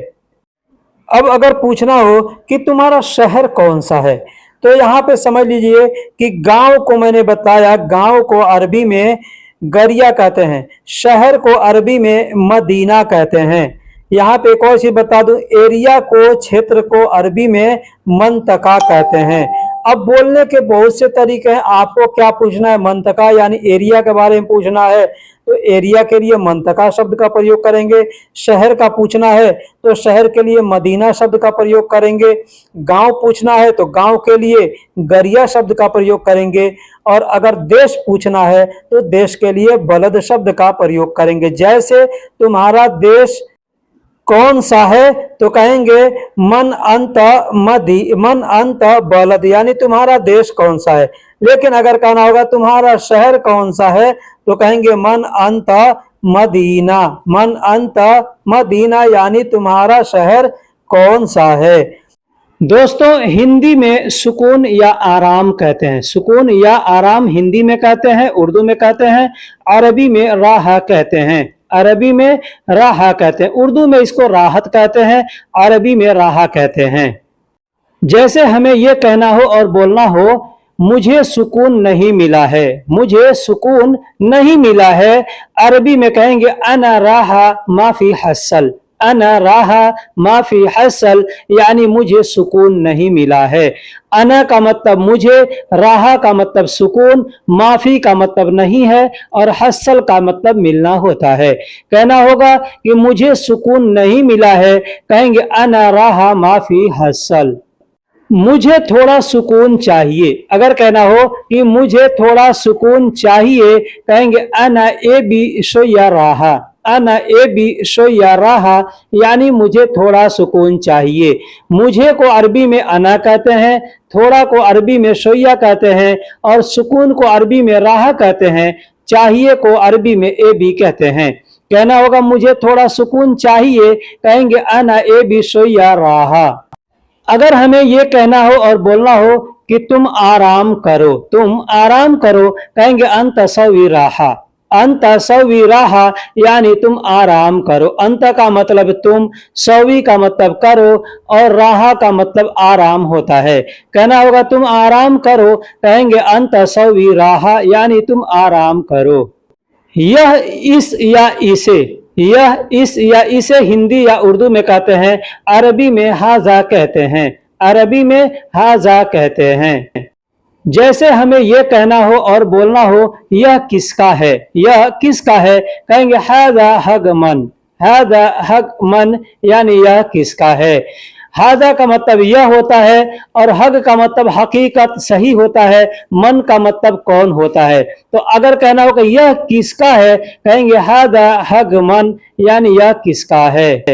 अब अगर पूछना हो कि तुम्हारा शहर कौन सा है, तो यहाँ पे समझ लीजिए कि गांव को मैंने बताया, गांव को अरबी में गरिया कहते हैं, शहर को अरबी में मदीना कहते हैं। यहाँ पे एक और चीज बता दूं, एरिया को, क्षेत्र को अरबी में मंतका कहते हैं। अब बोलने के बहुत से तरीके हैं, आपको क्या पूछना है, मंतका यानी एरिया के बारे में पूछना है तो एरिया के लिए मंतका शब्द का प्रयोग करेंगे। शहर का पूछना है तो शहर के लिए मदीना शब्द का प्रयोग करेंगे। गांव पूछना है तो गांव के लिए गरिया शब्द का प्रयोग करेंगे। और अगर देश पूछना है तो देश के लिए बलद शब्द का प्रयोग करेंगे। जैसे तुम्हारा देश कौन सा है, तो कहेंगे मन अंत मन अंत बलद यानी तुम्हारा देश कौन सा है। लेकिन अगर कहना होगा तुम्हारा शहर कौन सा है, तो कहेंगे मन अंत मदीना, मन अंत मदीना यानी तुम्हारा शहर कौन सा है। दोस्तों, हिंदी में सुकून या आराम कहते हैं, सुकून या आराम हिंदी में कहते हैं, उर्दू में कहते हैं, अरबी में राह कहते हैं, अरबी में राह कहते हैं, उर्दू में इसको राहत कहते हैं, अरबी में राह कहते हैं। जैसे हमें यह कहना हो और बोलना हो मुझे सुकून नहीं मिला है, मुझे सुकून नहीं मिला है, अरबी में कहेंगे अना राहा माफी हसल, अना राहा माफी हसल यानी मुझे सुकून नहीं मिला है। अना का मतलब मुझे, राहा का मतलब सुकून, माफी का मतलब नहीं है, और हसल का मतलब मिलना होता है। कहना होगा कि मुझे सुकून नहीं मिला है, कहेंगे अना राहा माफी हसल। मुझे थोड़ा सुकून चाहिए, अगर कहना हो कि मुझे थोड़ा सुकून चाहिए, कहेंगे अना ए बी शोया राहा, अना ए बी शोया राहा यानी मुझे थोड़ा सुकून चाहिए। मुझे को अरबी में अना कहते हैं, थोड़ा को अरबी में शोया कहते हैं, और सुकून को अरबी में राहा कहते हैं, चाहिए को अरबी में ए बी कहते हैं। कहना होगा मुझे थोड़ा सुकून चाहिए, कहेंगे अना ए बी शोया राहा। अगर हमें यह कहना हो और बोलना हो कि तुम आराम करो, तुम आराम करो, कहेंगे अंत सवी राहा, अंत सवी राहा यानी तुम आराम करो। अंत का मतलब तुम, सवी का मतलब करो, और राहा का मतलब आराम होता है। कहना होगा तुम आराम करो, कहेंगे अंत सवी राहा यानी तुम आराम करो। यह, इस या इसे, यह, इस या इसे हिंदी या उर्दू में कहते हैं, अरबी में हाजा कहते हैं, अरबी में हाजा कहते हैं। जैसे हमें यह कहना हो और बोलना हो यह किसका है, यह किसका है, कहेंगे हाजा हग मन, हाजा हग मन यानी यह किसका है। हाजा का मतलब यह होता है, और हग का मतलब हकीकत, सही होता है, मन का मतलब कौन होता है। तो अगर कहना हो कि यह किसका है, कहेंगे हाजा हग मन यानी यह किसका है।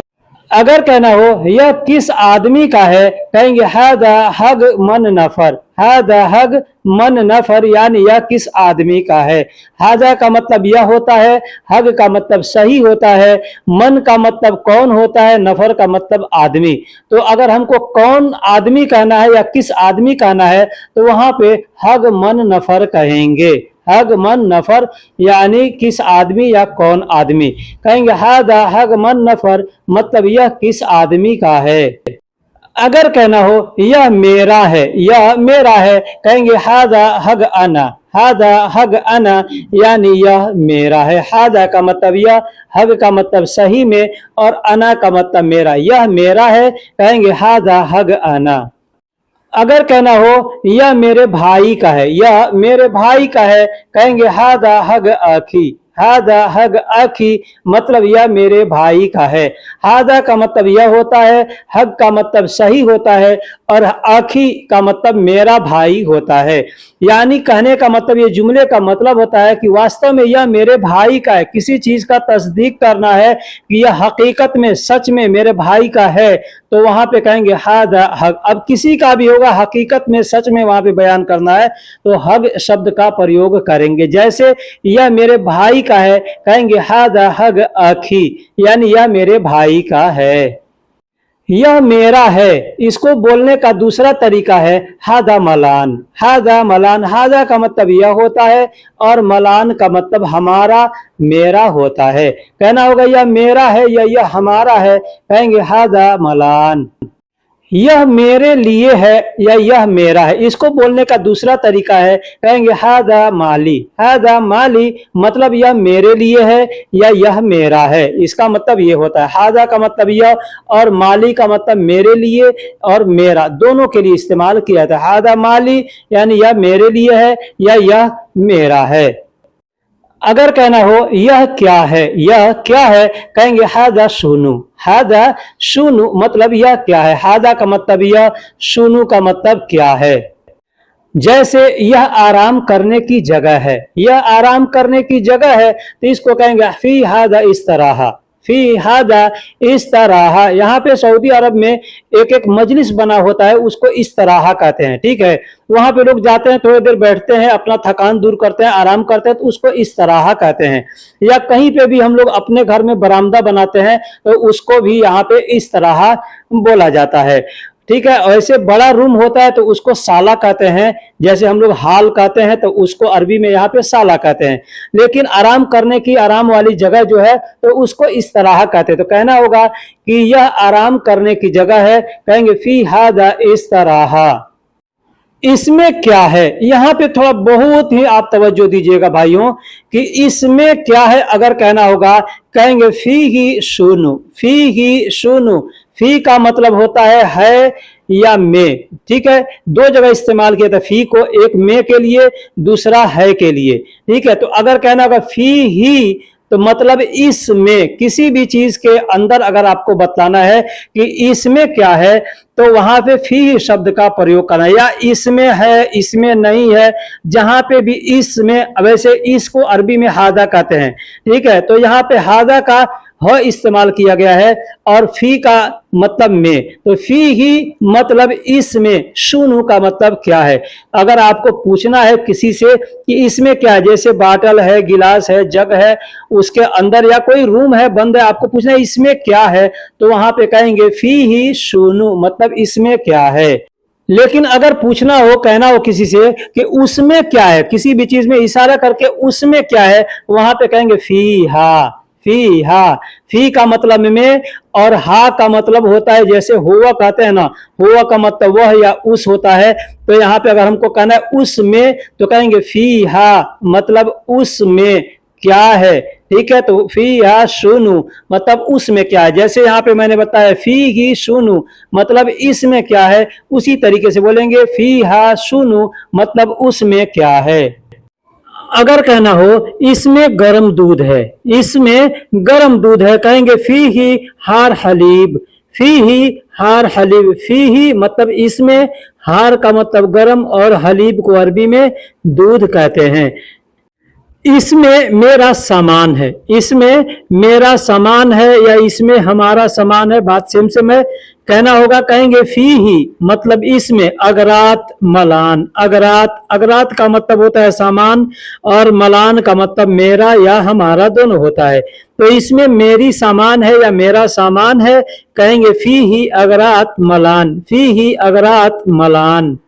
अगर कहना हो यह किस आदमी का है, कहेंगे हादा हग मन नफर, हादा हग मन नफर, यानी यह किस आदमी का है। हादा का मतलब यह होता है, हग का मतलब सही होता है, मन का मतलब कौन होता है, नफर का मतलब आदमी। तो अगर हमको कौन आदमी कहना है या किस आदमी कहना है तो वहां पे हग मन नफर कहेंगे, हग मन नफर, यानी किस आदमी या कौन आदमी। कहेंगे हादा हग मन नफर, मतलब यह किस आदमी का है। अगर कहना हो यह मेरा है, यह मेरा है, कहेंगे हादा हग अना, हादा हग अना, यानी यह मेरा है। हादा का मतलब यह, हग का मतलब सही में, और अना का मतलब मेरा, यह मेरा है, कहेंगे हादा हग अना। अगर कहना हो यह मेरे भाई का है, यह मेरे भाई का है, कहेंगे हादा हग आखी, हादा हग आखी, मतलब यह मेरे भाई का है। हादा का मतलब यह होता है, हग का मतलब सही होता है, और आखी का मतलब मेरा भाई होता है। यानी कहने का मतलब, ये जुमले का मतलब होता है कि वास्तव में यह मेरे भाई का है। किसी चीज का तस्दीक करना है कि यह हकीकत में सच में मेरे भाई का है, तो वहां पे कहेंगे हादा हग। अब किसी का भी होगा हकीकत में सच में वहां पे बयान करना है तो हग शब्द का प्रयोग करेंगे। जैसे यह मेरे भाई का है, कहेंगे हादा हग आखी, यानी यह मेरे भाई का है। यह मेरा है, इसको बोलने का दूसरा तरीका है हादा मलान, हादा मलान। हादा का मतलब यह होता है और मलान का मतलब हमारा, मेरा होता है। कहना होगा यह मेरा है या यह हमारा है, कहेंगे हादा मलान। यह मेरे लिए है या यह मेरा है, इसको बोलने का दूसरा तरीका है, कहेंगे हादा माली, हादा माली, मतलब यह मेरे लिए है या यह मेरा है। इसका मतलब यह होता है, हादा का मतलब यह और माली का मतलब मेरे लिए और मेरा, दोनों के लिए इस्तेमाल किया था। हादा माली यानी यह मेरे लिए है या यह मेरा है। अगर कहना हो यह क्या है, यह क्या है, कहेंगे हादा सुनु, हादा सुनु, मतलब यह क्या है। हादा का मतलब यह, सुनु का मतलब क्या है। जैसे यह आराम करने की जगह है, यह आराम करने की जगह है, तो इसको कहेंगे फी हादा इस तरह, फी हादा इस तरह। यहाँ पे सऊदी अरब में एक एक मजलिस बना होता है, उसको इस तरह कहते हैं, ठीक है। वहां पे लोग जाते हैं, थोड़ी देर बैठते हैं, अपना थकान दूर करते हैं, आराम करते हैं, तो उसको इस तरह कहते हैं। या कहीं पे भी हम लोग अपने घर में बरामदा बनाते हैं तो उसको भी यहाँ पे इस तरह बोला जाता है, ठीक है। ऐसे बड़ा रूम होता है तो उसको साला कहते हैं, जैसे हम लोग हाल कहते हैं तो उसको अरबी में यहाँ पे साला कहते हैं। लेकिन आराम करने की, आराम वाली जगह जो है तो उसको इस तरह कहते हैं। तो कहना होगा कि यह आराम करने की जगह है, कहेंगे फी हादा इस तरह। इसमें क्या है, यहां पे थोड़ा बहुत ही आप तवज्जो दीजिएगा भाइयों कि इसमें क्या है। अगर कहना होगा, कहेंगे फी ही सुनु, फी ही सुनु। फी का मतलब होता है या में, ठीक है। दो जगह इस्तेमाल किया था फी को, एक में के लिए, दूसरा है के लिए, ठीक है। तो अगर कहना होगा फी ही, तो मतलब इसमें, किसी भी चीज के अंदर अगर आपको बताना है कि इसमें क्या है तो वहां पे फी शब्द का प्रयोग करना है। या इसमें है, इसमें नहीं है, जहां पे भी इसमें, वैसे इसको अरबी में हादा कहते हैं, ठीक है। तो यहाँ पे हादा का ह इस्तेमाल किया गया है और फी का मतलब में, तो फी ही मतलब इसमें, सुनु का मतलब क्या है। अगर आपको पूछना है किसी से कि इसमें क्या है, जैसे बाटल है, गिलास है, जग है, उसके अंदर, या कोई रूम है बंद है, आपको पूछना है इसमें क्या है, तो वहां पे कहेंगे फी ही सुनु, मतलब इसमें क्या है। लेकिन अगर पूछना हो, कहना हो किसी से कि उसमें क्या है, किसी भी चीज में इशारा करके उसमें क्या है, वहां पे कहेंगे फी हा, फी हा। फी का मतलब में और हा का मतलब होता है, जैसे हुआ कहते हैं ना, हुआ का मतलब वह या उस होता है। तो यहाँ पे अगर हमको कहना है उसमें, तो कहेंगे फी हा, मतलब उसमें क्या है, ठीक है। तो फी हा सुनु, मतलब उसमें क्या है। जैसे यहाँ पे मैंने बताया फी ही सुनु, मतलब इसमें क्या है, उसी तरीके से बोलेंगे फी हा सुनु, मतलब उसमें क्या है। अगर कहना हो इसमें गर्म दूध है, इसमें गर्म दूध है, कहेंगे फी ही हार हलीब, फी ही हार हलीब। फी ही मतलब इसमें, हार का मतलब गर्म, और हलीब को अरबी में दूध कहते हैं। इसमें मेरा सामान है, इसमें मेरा सामान है या इसमें हमारा सामान है, बात सेम सेम है। कहना होगा, कहेंगे फी ही मतलब इसमें, अगरात मलान, अगरात, अगरात का मतलब होता है सामान और मलान का मतलब मेरा या हमारा दोनों होता है। तो इसमें मेरी सामान है या मेरा सामान है, कहेंगे फी ही अगरात मलान, फी ही अगरात मलान।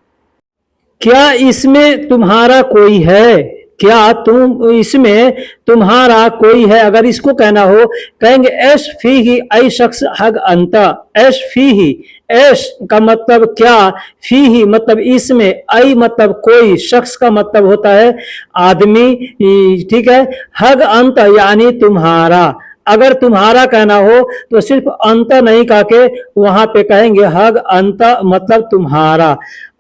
क्या इसमें तुम्हारा कोई है, क्या तुम इसमें तुम्हारा कोई है, अगर इसको कहना हो कहेंगे एश फी ही आई शख्स हग अंता, एश फी ही, एश का मतलब क्या, फी ही मतलब इसमें, आई मतलब कोई, शख्स का मतलब होता है आदमी, ठीक है, हग अंत यानी तुम्हारा। अगर तुम्हारा कहना हो तो सिर्फ अंत नहीं कह के वहां पे कहेंगे हग अंत मतलब तुम्हारा।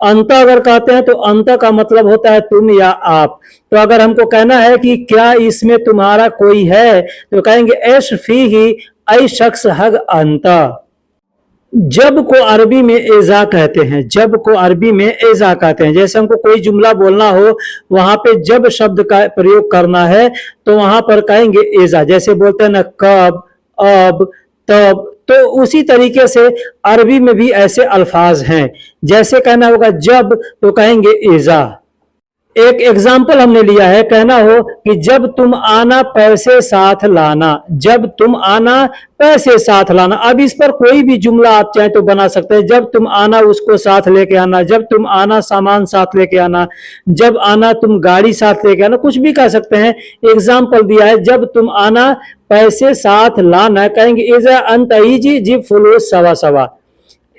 अंत अगर कहते हैं तो अंत का मतलब होता है तुम या आप। तो अगर हमको कहना है कि क्या इसमें तुम्हारा कोई है तो कहेंगे एश फी ही आई शख्स हग अंत। जब को अरबी में एजा कहते हैं, जब को अरबी में एजा कहते हैं। जैसे हमको कोई जुमला बोलना हो वहां पे जब शब्द का प्रयोग करना है तो वहां पर कहेंगे एजा। जैसे बोलते हैं ना कब, अब, तब, तो उसी तरीके से अरबी में भी ऐसे अल्फाज हैं। जैसे कहना होगा जब तो कहेंगे एजा। एक एग्जाम्पल हमने लिया है, कहना हो कि जब तुम आना पैसे साथ लाना, जब तुम आना पैसे साथ लाना। अब इस पर कोई भी जुमला आप चाहे तो बना सकते हैं, जब तुम आना उसको साथ लेके आना, जब तुम आना सामान साथ लेके आना, जब आना तुम गाड़ी साथ लेके आना, कुछ भी कह सकते हैं। एग्जाम्पल दिया है जब तुम आना पैसे साथ लाना, कहेंगे इजा अंत इजी जी फुलूस सवा सवा।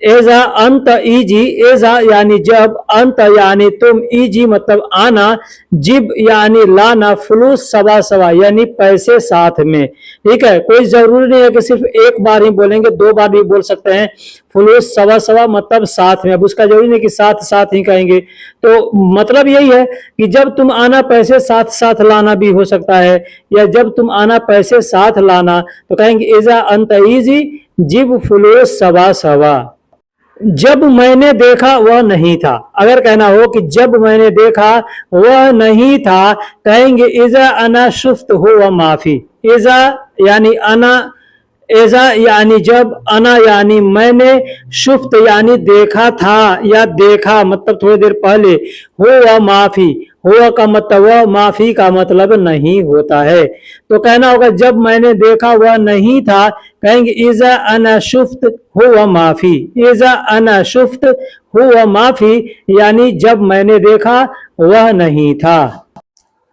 एजा अंत इजी, एजा यानी जब, अंत यानी तुम, इजी मतलब आना, जिब यानी लाना, फ्लूस सवा सवा यानी पैसे साथ में। ठीक है, कोई जरूरी नहीं है कि सिर्फ एक बार ही बोलेंगे, दो बार भी बोल सकते हैं। फ्लूस सवा सवा मतलब साथ में, अब उसका जरूरी नहीं कि साथ साथ ही कहेंगे। तो मतलब यही है कि जब तुम आना पैसे साथ साथ लाना भी हो सकता है, या जब तुम आना पैसे साथ लाना तो कहेंगे एजा अंत इजी जिब फ्लूस सवा सवा। जब मैंने देखा वह नहीं था, अगर कहना हो कि जब मैंने देखा वह नहीं था, कहेंगे इजा अना शुफ्त हो व माफी। इजा यानी अना, एजा यानी जब, अना यानी मैंने, शुफ्त यानी देखा था या देखा मतलब थोड़ी देर पहले, हो व माफी, हो का मतलब वह, माफी का मतलब नहीं होता है। तो कहना होगा जब मैंने देखा वह नहीं था, कहेंगे इजा अना शुफ्त हो व माफी, इजा अना शुफ्त हो व माफी यानी जब मैंने देखा वह नहीं था।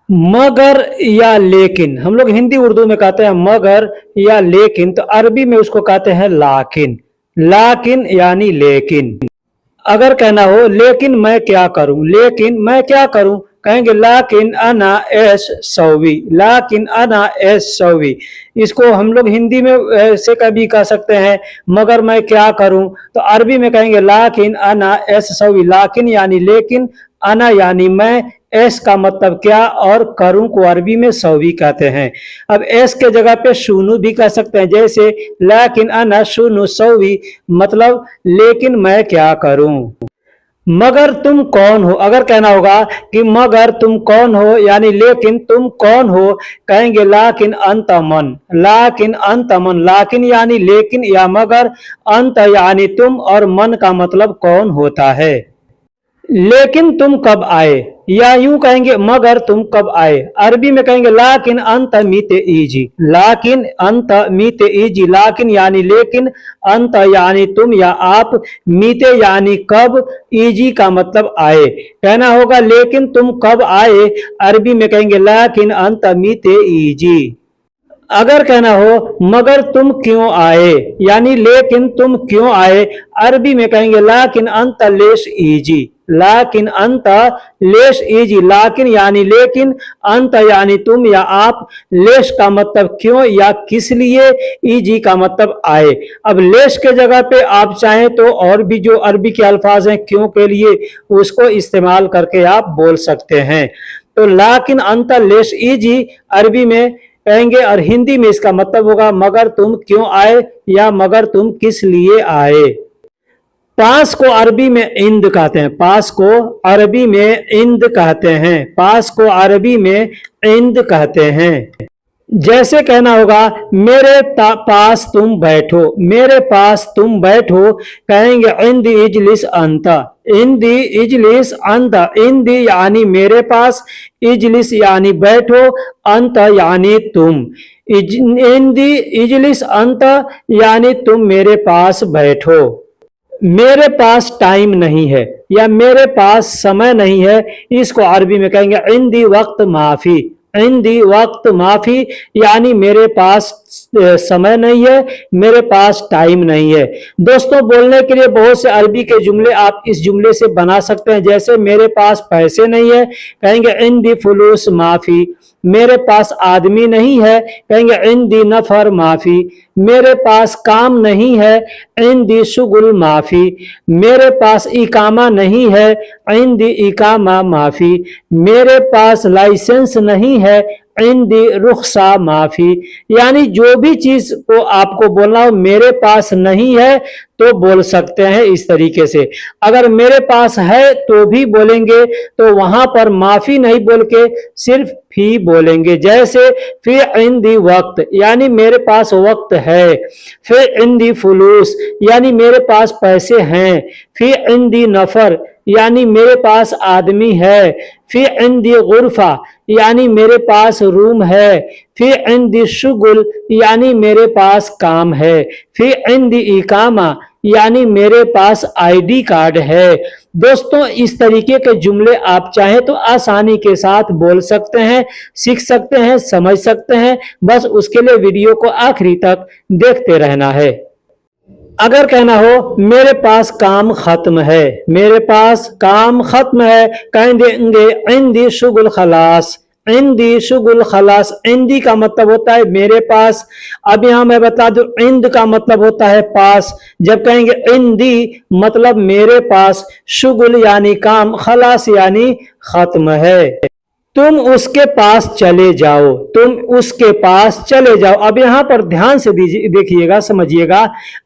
मगर या लेकिन, हम लोग हिंदी उर्दू में कहते हैं मगर या लेकिन, तो अरबी में उसको कहते हैं लाकिन, लाकिन यानी लेकिन। अगर कहना हो लेकिन मैं क्या करूं, लेकिन मैं क्या करूं, कहेंगे लाकिन अना एस सौवी, लाकिन अना एस सौवी। इसको हम लोग हिंदी में ऐसे कभी कह सकते हैं मगर मैं क्या करूं, तो अरबी में कहेंगे लाकिन अना एस सौवी। लाकिन यानी लेकिन, अना यानी मैं, एस का मतलब क्या, और करूं को अरबी में सौवी कहते हैं। अब एस के जगह पे शुनू भी कह सकते हैं, जैसे लाकिन अना शुनू सौवी मतलब लेकिन मैं क्या करूं। मगर तुम कौन हो, अगर कहना होगा कि मगर तुम कौन हो यानी लेकिन तुम कौन हो, कहेंगे लाकिन अंत मन, लाकिन अंत मन। लाकिन यानी लेकिन या मगर, अंत यानी तुम, और मन का मतलब कौन होता है। लेकिन तुम कब आए, या यूं कहेंगे मगर तुम कब आए। अरबी में कहेंगे लाकिन अंत मीते इजी, लाकिन अंत मीते इजी। लाकिन यानी लेकिन, अंत यानी तुम या आप, मीते यानी कब, इजी का मतलब आए। कहना होगा लेकिन तुम कब आए, अरबी में कहेंगे लाकिन अंत मीते इजी। अगर कहना हो मगर तुम क्यों आए यानी लेकिन तुम क्यों आए, अरबी में कहेंगे लाकिन अंत लेश इजी, लाकिन अंत लेश इजी। लाकिन यानी लेकिन, अंत यानी तुम या आप, लेश का मतलब क्यों या किस लिए, इजी का मतलब आए। अब लेश के जगह पे आप चाहें तो और भी जो अरबी के अल्फाज हैं क्यों के लिए, उसको इस्तेमाल करके आप बोल सकते हैं। तो लाकिन अंत लेश इजी अरबी में कहेंगे, और हिंदी में इसका मतलब होगा मगर तुम क्यों आए या मगर तुम किस लिए आए। पास को अरबी में इंद कहते हैं, पास को अरबी में इंद कहते हैं, पास को अरबी में इंद कहते हैं। जैसे कहना होगा मेरे पास तुम बैठो, मेरे पास तुम बैठो, कहेंगे इंद इजलिस अंत, इंद इजलिस अंत, इंद यानी मेरे पास, इजलिस यानी बैठो, अंत यानी तुम, इंद इजलिस अंत यानी तुम मेरे पास बैठो। मेरे पास टाइम नहीं है या मेरे पास समय नहीं है, इसको अरबी में कहेंगे इंदी वक्त माफी, इंदी वक्त माफी यानी मेरे पास समय नहीं है, मेरे पास टाइम नहीं है। दोस्तों बोलने के लिए बहुत से अरबी के जुमले आप इस जुमले से बना सकते हैं। जैसे मेरे पास पैसे नहीं है, कहेंगे इंदी फुलूस माफी, मेरे पास आदमी नहीं है, कहेंगे इंदी नफर माफी, मेरे पास काम नहीं है, इंदी शुगुल माफी, मेरे पास इकामा नहीं है, इंदी इकामा माफी, मेरे पास लाइसेंस नहीं है, इंदी रुखसा माफी। यानी जो भी चीज को आपको बोलना हो मेरे पास नहीं है तो बोल सकते हैं इस तरीके से। अगर मेरे पास है तो भी बोलेंगे तो वहां पर माफी नहीं बोल के सिर्फ फी बोलेंगे। जैसे फी इंदी वक्त यानी मेरे पास वक्त है, फी इंदी फुलूस यानी मेरे पास पैसे हैं, फी इंदी नफर यानी मेरे पास आदमी है, फी इंदी गुरफा यानी मेरे पास रूम है, फी इंदी शुगुल यानी मेरे पास काम है, फी इंदी इकामा यानी मेरे पास आईडी कार्ड है। दोस्तों इस तरीके के जुमले आप चाहें तो आसानी के साथ बोल सकते हैं, सीख सकते हैं, समझ सकते हैं। बस उसके लिए वीडियो को आखिरी तक देखते रहना है। अगर कहना हो मेरे पास काम खत्म है, मेरे पास काम खत्म है, कहेंगे इंदी शुगुल खलास, इंदी शुगुल खलास। इंदी का मतलब होता है मेरे पास। अब यहां मैं बता दूं इंद का मतलब होता है पास। जब कहेंगे इंदी मतलब मेरे पास, शुगुल यानी काम, खलास यानी खत्म है। तुम उसके पास चले जाओ, तुम उसके पास चले जाओ। अब यहां पर ध्यान से देखिएगा, समझिएगा।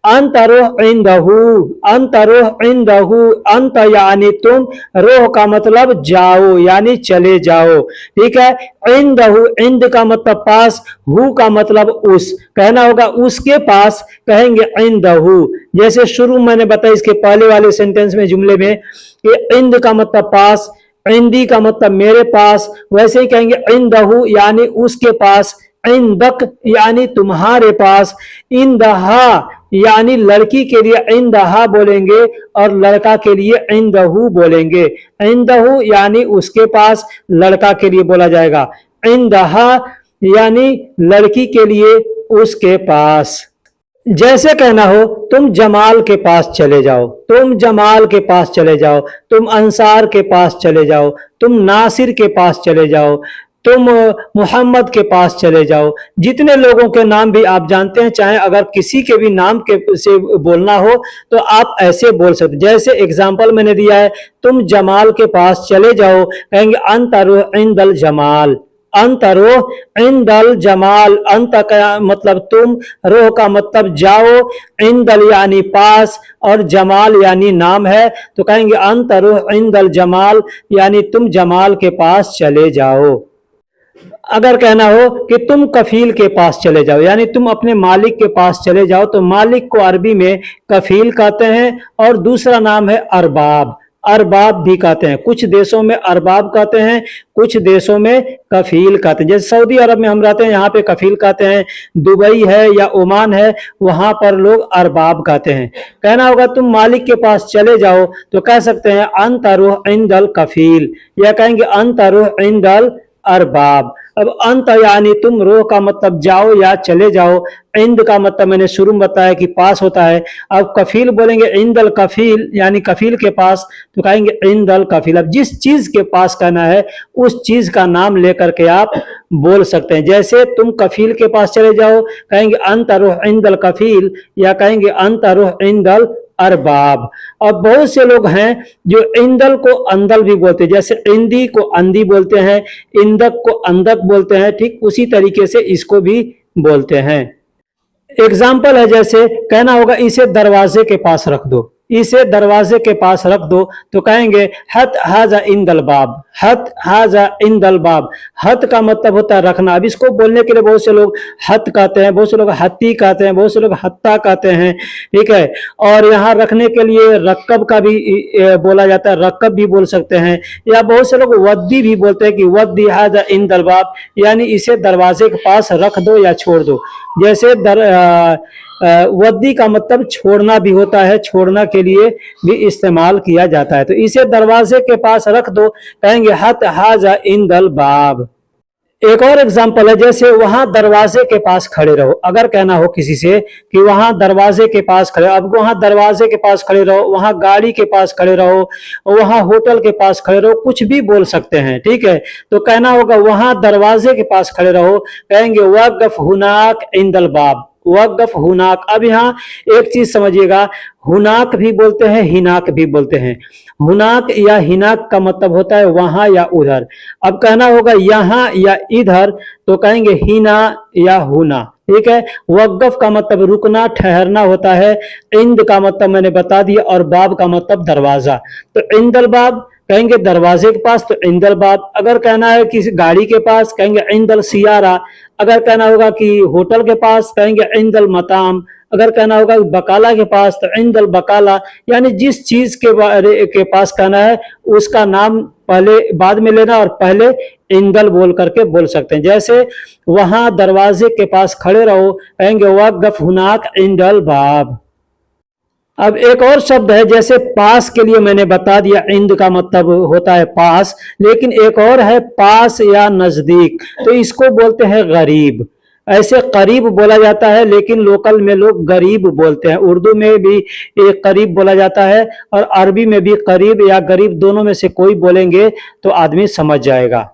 अंतरोह इंदहू, अंतरोह इंदहू, अंत यानी तुम, रोह का मतलब जाओ यानी चले जाओ, ठीक है। इंदहू, इंद का मतलब पास, हु का मतलब उस, कहना होगा उसके पास, कहेंगे इंदहू। जैसे शुरू मैंने बताया इसके पहले वाले सेंटेंस में, जुमले में, कि इंद का मतलब पास, इंदी का मतलब मेरे पास, वैसे ही कहेंगे इंदहू यानी उसके पास, इंदक यानी तुम्हारे पास, इंदहा यानी लड़की के लिए इंदहा बोलेंगे और लड़का के लिए इंदहू बोलेंगे। इंदहू यानी उसके पास, लड़का के लिए बोला जाएगा। इंदहा यानी लड़की के लिए उसके पास। जैसे कहना हो तुम जमाल के पास चले जाओ, तुम जमाल के पास चले जाओ, तुम अंसार के पास चले जाओ, तुम नासिर के पास चले जाओ, तुम मोहम्मद के पास चले जाओ। जितने लोगों के नाम भी आप जानते हैं, चाहे अगर किसी के भी नाम के से बोलना हो तो आप ऐसे बोल सकते। जैसे एग्जाम्पल मैंने दिया है, तुम जमाल के पास चले जाओ, कहेंगे अंतरुह इंदल जमाल, अंतरोह इंदल जमाल। अंत का मतलब तुम, रोह का मतलब जाओ, इंदल यानी पास और जमाल यानी नाम है, तो कहेंगे अंतरोह इंदल जमाल यानी तुम जमाल के पास चले जाओ। अगर कहना हो कि तुम कफील के पास चले जाओ यानी तुम अपने मालिक के पास चले जाओ, तो मालिक को अरबी में कफील कहते हैं और दूसरा नाम है अरबाब, अरबाब भी कहते हैं। कुछ देशों में अरबाब कहते हैं, कुछ देशों में कफील कहते हैं। जैसे सऊदी अरब में हम रहते हैं, यहाँ पे कफील कहते हैं। दुबई है या ओमान है, वहां पर लोग अरबाब कहते हैं। कहना होगा तुम मालिक के पास चले जाओ, तो कह सकते हैं अंतरुह इंदल कफील, या कहेंगे अंतरुह इंदल अरबाब। अब अंत यानी तुम, रोह का मतलब जाओ या चले जाओ, इंद का मतलब मैंने शुरू में बताया कि पास होता है। अब कफील बोलेंगे इंदल कफील यानी कफील के पास, तो कहेंगे इंदल कफील। अब जिस चीज के पास कहना है उस चीज का नाम लेकर के आप बोल सकते हैं। जैसे तुम कफील के पास चले जाओ, कहेंगे अंतरुह इंदल कफील, या कहेंगे अंतरुह इंदल अरबाब। और बहुत से लोग हैं जो इंदल को अंदल भी बोलते हैं, जैसे इंदी को अंदी बोलते हैं, इंदक को अंदक बोलते हैं, ठीक उसी तरीके से इसको भी बोलते हैं। एग्जाम्पल है, जैसे कहना होगा इसे दरवाजे के पास रख दो, इसे दरवाजे के पास रख दो, तो कहेंगे हत हाजा इंदल बाब, हत हाजा इंदल बाब। हत का मतलब होता है रखना। अब इसको बोलने के लिए बहुत से लोग हत कहते हैं, बहुत से लोग हत्ती कहते हैं, बहुत से लोग हत्ता कहते हैं, ठीक है। और यहाँ रखने के लिए रक्कब का भी बोला जाता है, रक्कब भी बोल सकते हैं, या बहुत से लोग वद्दी भी बोलते हैं कि वद्दी हाजा इंदल बाब, यानी इसे दरवाजे के पास रख दो या छोड़ दो। जैसे वद्दी का मतलब छोड़ना भी होता है, छोड़ना के लिए भी इस्तेमाल किया जाता है। तो इसे दरवाजे के पास रख दो, कहेंगे हत हाजा इंदल बाब। एक और एग्जाम्पल है, जैसे वहां दरवाजे के पास खड़े रहो। अगर कहना हो किसी से कि वहां दरवाजे के पास खड़े, अब वहां दरवाजे के पास खड़े रहो, वहां गाड़ी के पास खड़े रहो, वहां होटल के पास खड़े रहो, कुछ भी बोल सकते हैं, ठीक है। तो कहना होगा वहां दरवाजे के पास खड़े रहो, कहेंगे वक़्फ़ हुनाक इंदल बाब, वक़्फ़ हुनाक। अब यहाँ एक चीज समझिएगा, हुनाक भी बोलते हैं, हिनाक भी बोलते हैं। हुनाक या हिनाक का मतलब होता है वहां या उधर। अब कहना होगा यहाँ या इधर, तो कहेंगे हिना या हुना, ठीक है। वक़्फ़ का मतलब रुकना, ठहरना होता है। इंद का मतलब मैंने बता दिया, और बाब का मतलब दरवाजा। तो इंदल बाब कहेंगे दरवाजे के पास, तो इंदल बाब। अगर कहना है किसी गाड़ी के पास, कहेंगे इंदल सियारा। अगर कहना होगा कि होटल के पास, कहेंगे इंदल मताम। अगर कहना होगा बकाला के पास, तो इंदल बकाला। यानी जिस चीज के पास कहना है उसका नाम पहले बाद में लेना, और पहले इंदल बोल करके बोल सकते हैं। जैसे वहां दरवाजे के पास खड़े रहो, कहेंगे वक़्फ़ हुनाक इंदल बाब। अब एक और शब्द है, जैसे पास के लिए मैंने बता दिया इंद का मतलब होता है पास, लेकिन एक और है पास या नजदीक, तो इसको बोलते हैं गरीब। ऐसे करीब बोला जाता है, लेकिन लोकल में लोग गरीब बोलते हैं। उर्दू में भी एक करीब बोला जाता है, और अरबी में भी करीब या गरीब, दोनों में से कोई बोलेंगे तो आदमी समझ जाएगा।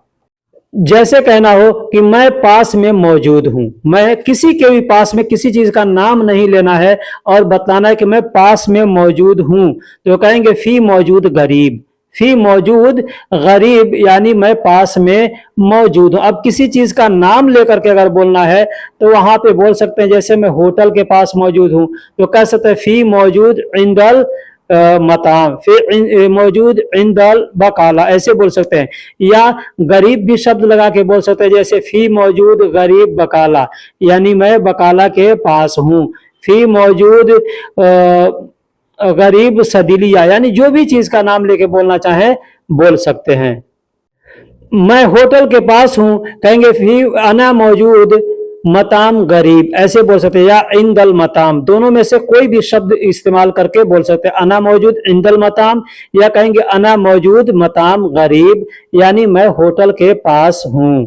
जैसे कहना हो कि मैं पास में मौजूद हूं, मैं किसी के भी पास में, किसी चीज का नाम नहीं लेना है और बताना है कि मैं पास में मौजूद हूं, तो कहेंगे फी मौजूद गरीब, फी मौजूद गरीब, यानी मैं पास में मौजूद हूं। अब किसी चीज का नाम लेकर के अगर बोलना है तो वहां पे बोल सकते हैं, जैसे मैं होटल के पास मौजूद हूं, तो कह सकते हैं फी मौजूद इंदल मताम, फिर मौजूद इंदल बकाला, ऐसे बोल सकते हैं। या गरीब भी शब्द लगा के बोल सकते हैं, जैसे फी मौजूद गरीब बकाला, यानी मैं बकाला के पास हूँ। फी मौजूद गरीब सदिलिया, यानी जो भी चीज का नाम लेके बोलना चाहे बोल सकते हैं। मैं होटल के पास हूं, कहेंगे फी अना मौजूद मताम गरीब, ऐसे बोल सकते हैं। या इंदल मताम, दोनों में से कोई भी शब्द इस्तेमाल करके बोल सकते हैं। अना मौजूद इंदल मताम, या कहेंगे अना मौजूद मताम गरीब, यानी मैं होटल के पास हूं।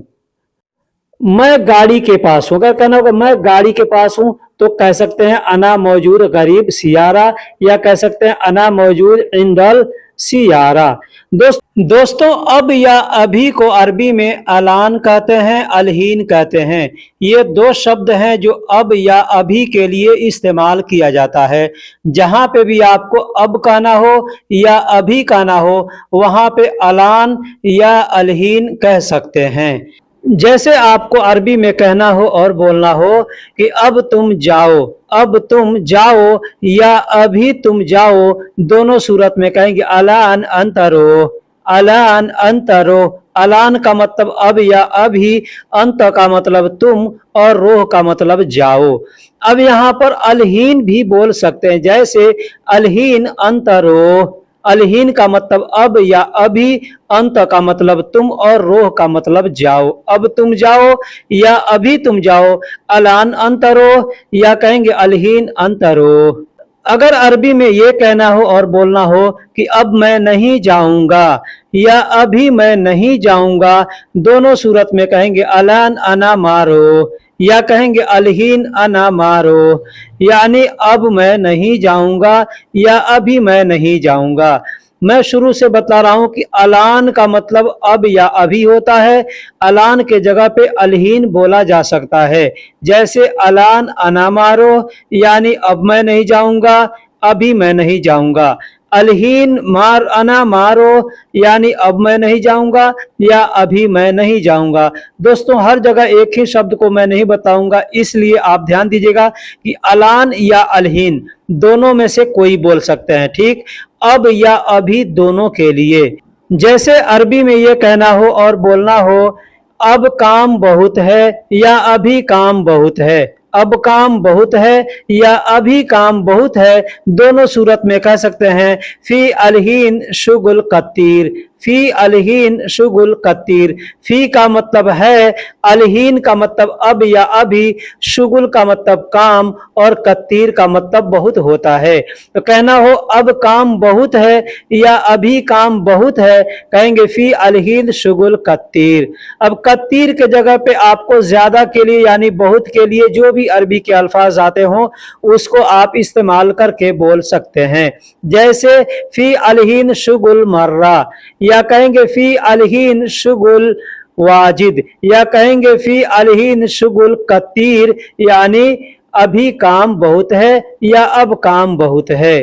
मैं गाड़ी के पास हूं, अगर कहना होगा मैं गाड़ी के पास हूं, तो कह सकते हैं अना मौजूद गरीब सियारा, या कह सकते हैं अना मौजूद इंदल सियारा। दोस्तों अब या अभी को अरबी में अलान कहते हैं, अलहीन कहते हैं। ये दो शब्द हैं जो अब या अभी के लिए इस्तेमाल किया जाता है। जहां पे भी आपको अब कहना हो या अभी कहना हो, वहां पे अलान या अलहीन कह सकते हैं। जैसे आपको अरबी में कहना हो और बोलना हो कि अब तुम जाओ, अब तुम जाओ या अभी तुम जाओ, दोनों सूरत में कहेंगे अलान अंतरो, अलान अंतरो। अलान का मतलब अब या अभी, अंत का मतलब तुम, और रोह का मतलब जाओ। अब यहाँ पर अलहीन भी बोल सकते हैं, जैसे अलहीन अंतरो। अलहीन का मतलब अब या अभी, अंत का मतलब तुम, और रोह का मतलब जाओ। अब तुम जाओ या अभी तुम जाओ, अलान अंतरो, या कहेंगे अलहीन अंतरो। अगर अरबी में ये कहना हो और बोलना हो कि अब मैं नहीं जाऊंगा या अभी मैं नहीं जाऊंगा, दोनों सूरत में कहेंगे अलान अना मारो, या कहेंगे अलहीन अना मारो, यानी अब मैं नहीं जाऊंगा या अभी मैं नहीं जाऊंगा। मैं शुरू से बता रहा हूं कि अलान का मतलब अब या अभी होता है। अलान के जगह पे अलहीन बोला जा सकता है, जैसे अलान अना मारो, यानी अब मैं नहीं जाऊंगा, अभी मैं नहीं जाऊंगा। अलहीन मार अना मारो यानी अब मैं नहीं जाऊंगा या अभी मैं नहीं जाऊंगा। दोस्तों हर जगह एक ही शब्द को मैं नहीं बताऊंगा, इसलिए आप ध्यान दीजिएगा कि अलान या अलहीन दोनों में से कोई बोल सकते हैं, ठीक। अब या अभी दोनों के लिए। जैसे अरबी में ये कहना हो और बोलना हो अब काम बहुत है या अभी काम बहुत है, अब काम बहुत है या अभी काम बहुत है, दोनों सूरत में कह सकते हैं फी अलहीन शुगुल कत्तीर, फी अलहीन शुगुल कत्तीर। फी का मतलब है, अलहीन का मतलब अब या अभी, शुगुल का मतलब काम और कत्तीर का मतलब बहुत होता है। तो कहना हो अब काम बहुत है या अभी काम बहुत है, कहेंगे फी अलहीन शुगुल कत्तीर। अब कत्तीर के जगह पे आपको ज्यादा के लिए यानी बहुत के लिए जो भी अरबी के अल्फाज आते हों उसको आप इस्तेमाल करके बोल सकते हैं। जैसे फी अलहीन शुगुल मर्रा, या कहेंगे फी अलहीन शुगुल वाजिद, या कहेंगे फी अलहीन शुगुल कत्तीर, यानी अभी काम बहुत है या अब काम बहुत है।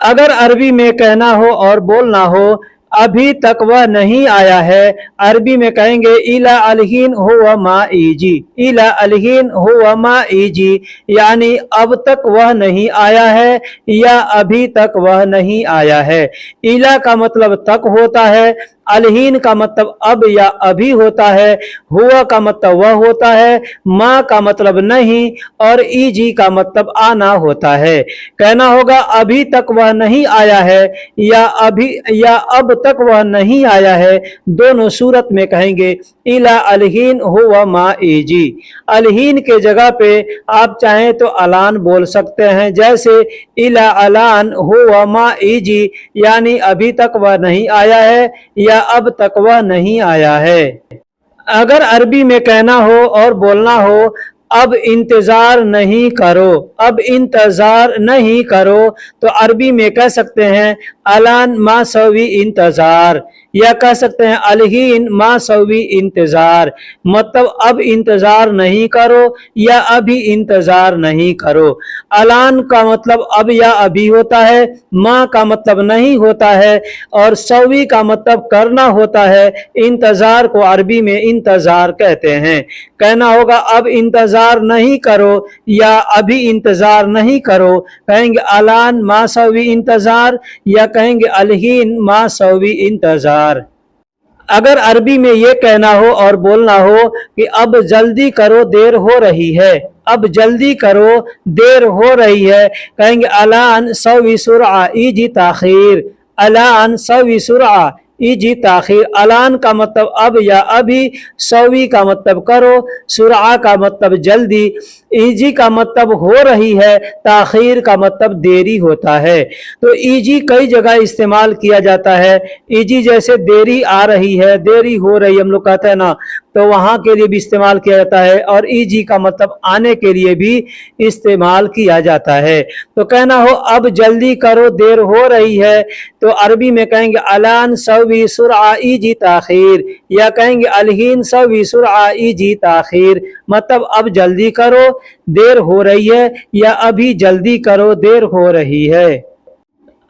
अगर अरबी में कहना हो और बोलना हो अभी तक वह नहीं आया है, अरबी में कहेंगे इला अलहीन हुवा मा इजी, इला अलहीन हुवा मा इजी, यानी अब तक वह नहीं आया है या अभी तक वह नहीं आया है। इला का मतलब तक होता है, अलहीन का मतलब अब या अभी होता है, हुआ का मतलब वह होता है, माँ का मतलब नहीं और इजी का मतलब आना होता है। कहना होगा अभी तक वह नहीं आया है या अभी या अब तक वह नहीं आया है, दोनों सूरत में कहेंगे इला अलहीन हुवा मा इजी। अलहीन के जगह पे आप चाहें तो अलान बोल सकते हैं, जैसे इला अलान हुवा मा इजी, यानी अभी तक वह नहीं आया है या अब तक वह नहीं आया है। अगर अरबी में कहना हो और बोलना हो अब इंतजार नहीं करो, अब इंतजार नहीं करो, तो अरबी में कह सकते हैं अलान मा सवी इंतजार, या कह सकते हैं अलहीन मा सवी इंतजार, मतलब अब इंतजार नहीं करो या अभी इंतजार नहीं करो। अलान का मतलब अब या अभी होता है, मा का मतलब नहीं होता है और सवी का मतलब करना होता है। इंतजार को अरबी में इंतजार कहते हैं। कहना होगा अब इंतजार नहीं करो या अभी इंतजार नहीं करो, कहेंगे अलान मा सवी इंतजार या कहेंगे अलहीन मा सवी इंतजार। अगर अरबी में ये कहना हो और बोलना हो कि अब जल्दी करो देर हो रही है, अब जल्दी करो देर हो रही है, कहेंगे अलान सवी सुरआ इजी ताखीर, अलान सवी सुरआ इजी ताखीर। अलान का मतलब अब या अभी, सवी का मतलब करो, सुरआ का मतलब जल्दी, इजी का मतलब हो रही है, ताखीर का मतलब देरी होता है। तो इजी कई जगह इस्तेमाल किया जाता है। इजी जैसे देरी आ रही है, देरी हो रही हम लोग कहते हैं ना, तो वहां के लिए भी इस्तेमाल किया जाता है और इजी का मतलब आने के लिए भी इस्तेमाल किया जाता है। तो कहना हो अब जल्दी करो देर हो रही है, तो अरबी में कहेंगे अलान सवी सुरआ इजी ताखीर, या कहेंगे अलहीन सवी सुरआ इजी ताखीर, मतलब अब जल्दी करो देर हो रही है या अभी जल्दी करो देर हो रही है।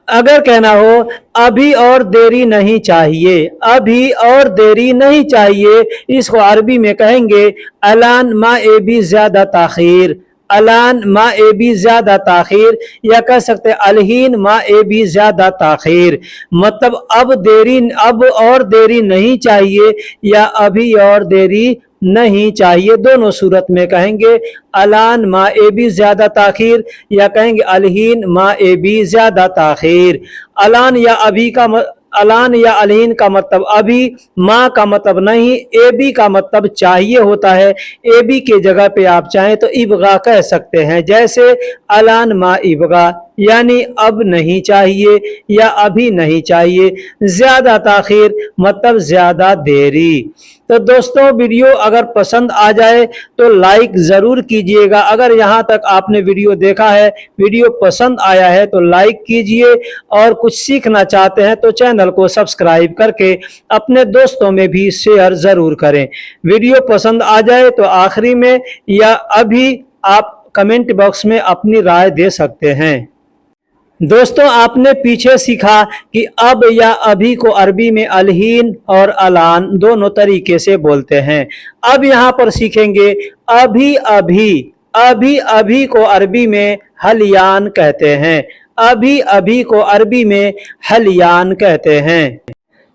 अगर कहना हो अभी और देरी नहीं चाहिए, अभी और देरी नहीं चाहिए, इसको अरबी में कहेंगे अलान मा ए भी ज्यादा ताखीर, अलान मा ए भी ज्यादा ताखीर, या कह सकते हैं अलहीन मा ए भी ज्यादा ताखीर, मतलब अब और देरी नहीं चाहिए या अभी और देरी नहीं चाहिए, दोनों सूरत में कहेंगे अलान मा ए भी ज्यादा ताखीर या कहेंगे अलहीन मा ए भी ज्यादा ताखीर। अलान या अभी का अलान या अलहीन का मतलब अभी, माँ का मतलब नहीं, ए बी का मतलब चाहिए होता है। ए बी के जगह पे आप चाहें तो इबगा कह सकते हैं, जैसे अलान मा इबगा, यानी अब नहीं चाहिए या अभी नहीं चाहिए। ज्यादा ताखीर मतलब ज्यादा देरी। तो दोस्तों वीडियो अगर पसंद आ जाए तो लाइक ज़रूर कीजिएगा। अगर यहाँ तक आपने वीडियो देखा है, वीडियो पसंद आया है तो लाइक कीजिए, और कुछ सीखना चाहते हैं तो चैनल को सब्सक्राइब करके अपने दोस्तों में भी शेयर ज़रूर करें। वीडियो पसंद आ जाए तो आखिरी में या अभी आप कमेंट बॉक्स में अपनी राय दे सकते हैं। दोस्तों आपने पीछे सीखा कि अब या अभी को अरबी में अलहीन और अलान दोनों तरीके से बोलते हैं। अब यहाँ पर सीखेंगे अभी अभी। अभी अभी को अरबी में हलियान कहते हैं। अभी अभी को अरबी में हलियान कहते हैं।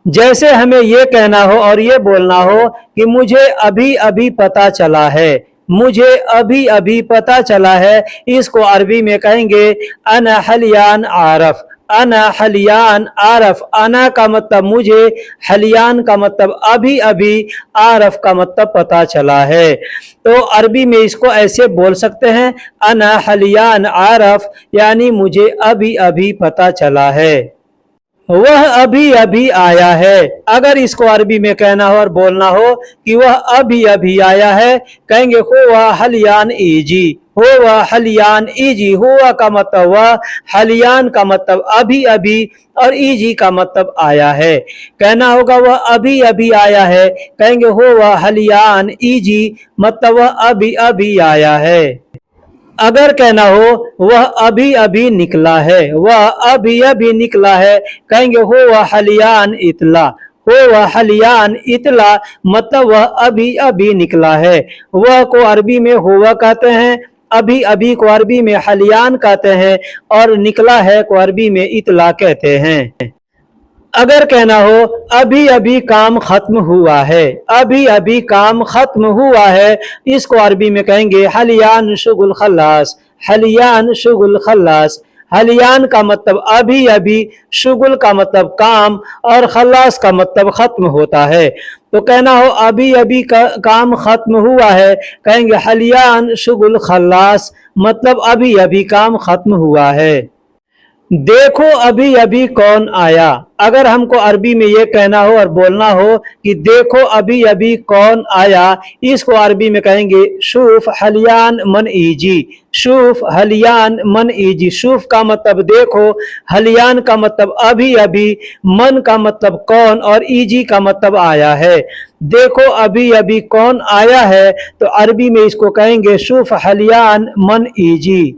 जैसे हमें ये कहना हो और ये बोलना हो कि मुझे अभी अभी पता चला है। मुझे अभी अभी पता चला है, इसको अरबी में कहेंगे अना हलियान आरफ। अना हलियान आरफ। अना का मतलब मुझे, हलियान का मतलब अभी अभी, आरफ का मतलब पता चला है। तो अरबी में इसको ऐसे बोल सकते हैं अना हलियान आरफ, यानी मुझे अभी अभी पता चला है। वह अभी अभी आया है। अगर इसको अरबी में कहना हो और बोलना हो कि वह अभी अभी आया है, कहेंगे हुआ हलियान ईजी। हुआ हलियान ईजी। हुआ का मतलब वह, हलियान का मतलब अभी अभी, और ईजी का मतलब आया है। कहना होगा वह अभी अभी आया है, कहेंगे हुआ हलियान ईजी, मतलब वह अभी अभी आया है। अगर कहना हो वह अभी अभी निकला है, वह अभी अभी निकला है, कहेंगे हो वह हलियान इतला। हो वह हलियान इतला, मतलब वह अभी अभी निकला है। वह को अरबी में हुआ कहते हैं, अभी अभी को अरबी में हलियान कहते हैं, और निकला है को अरबी में इतला कहते हैं। अगर कहना हो अभी अभी काम खत्म हुआ है, अभी अभी काम खत्म हुआ है, इसको अरबी में कहेंगे हलियान शुगुल खल्लास। हलियान शुगुल खल्लास। हलियान का मतलब अभी अभी, शुगुल का मतलब काम, और खल्लास का मतलब खत्म होता है। तो कहना हो अभी अभी का काम खत्म हुआ है, कहेंगे हलियान शुगुल खल्लास, मतलब अभी अभी काम खत्म हुआ है। देखो अभी अभी कौन आया। अगर हमको अरबी में ये कहना हो और बोलना हो कि देखो अभी अभी कौन आया, इसको अरबी में कहेंगे शूफ हलियान मन ईजी। शूफ हलियान मन ईजी। शूफ का मतलब देखो, हलियान का मतलब अभी अभी, मन का मतलब कौन, और ईजी का मतलब आया है। देखो अभी अभी कौन आया है, तो अरबी में इसको कहेंगे शूफ हलियान मन ईजी।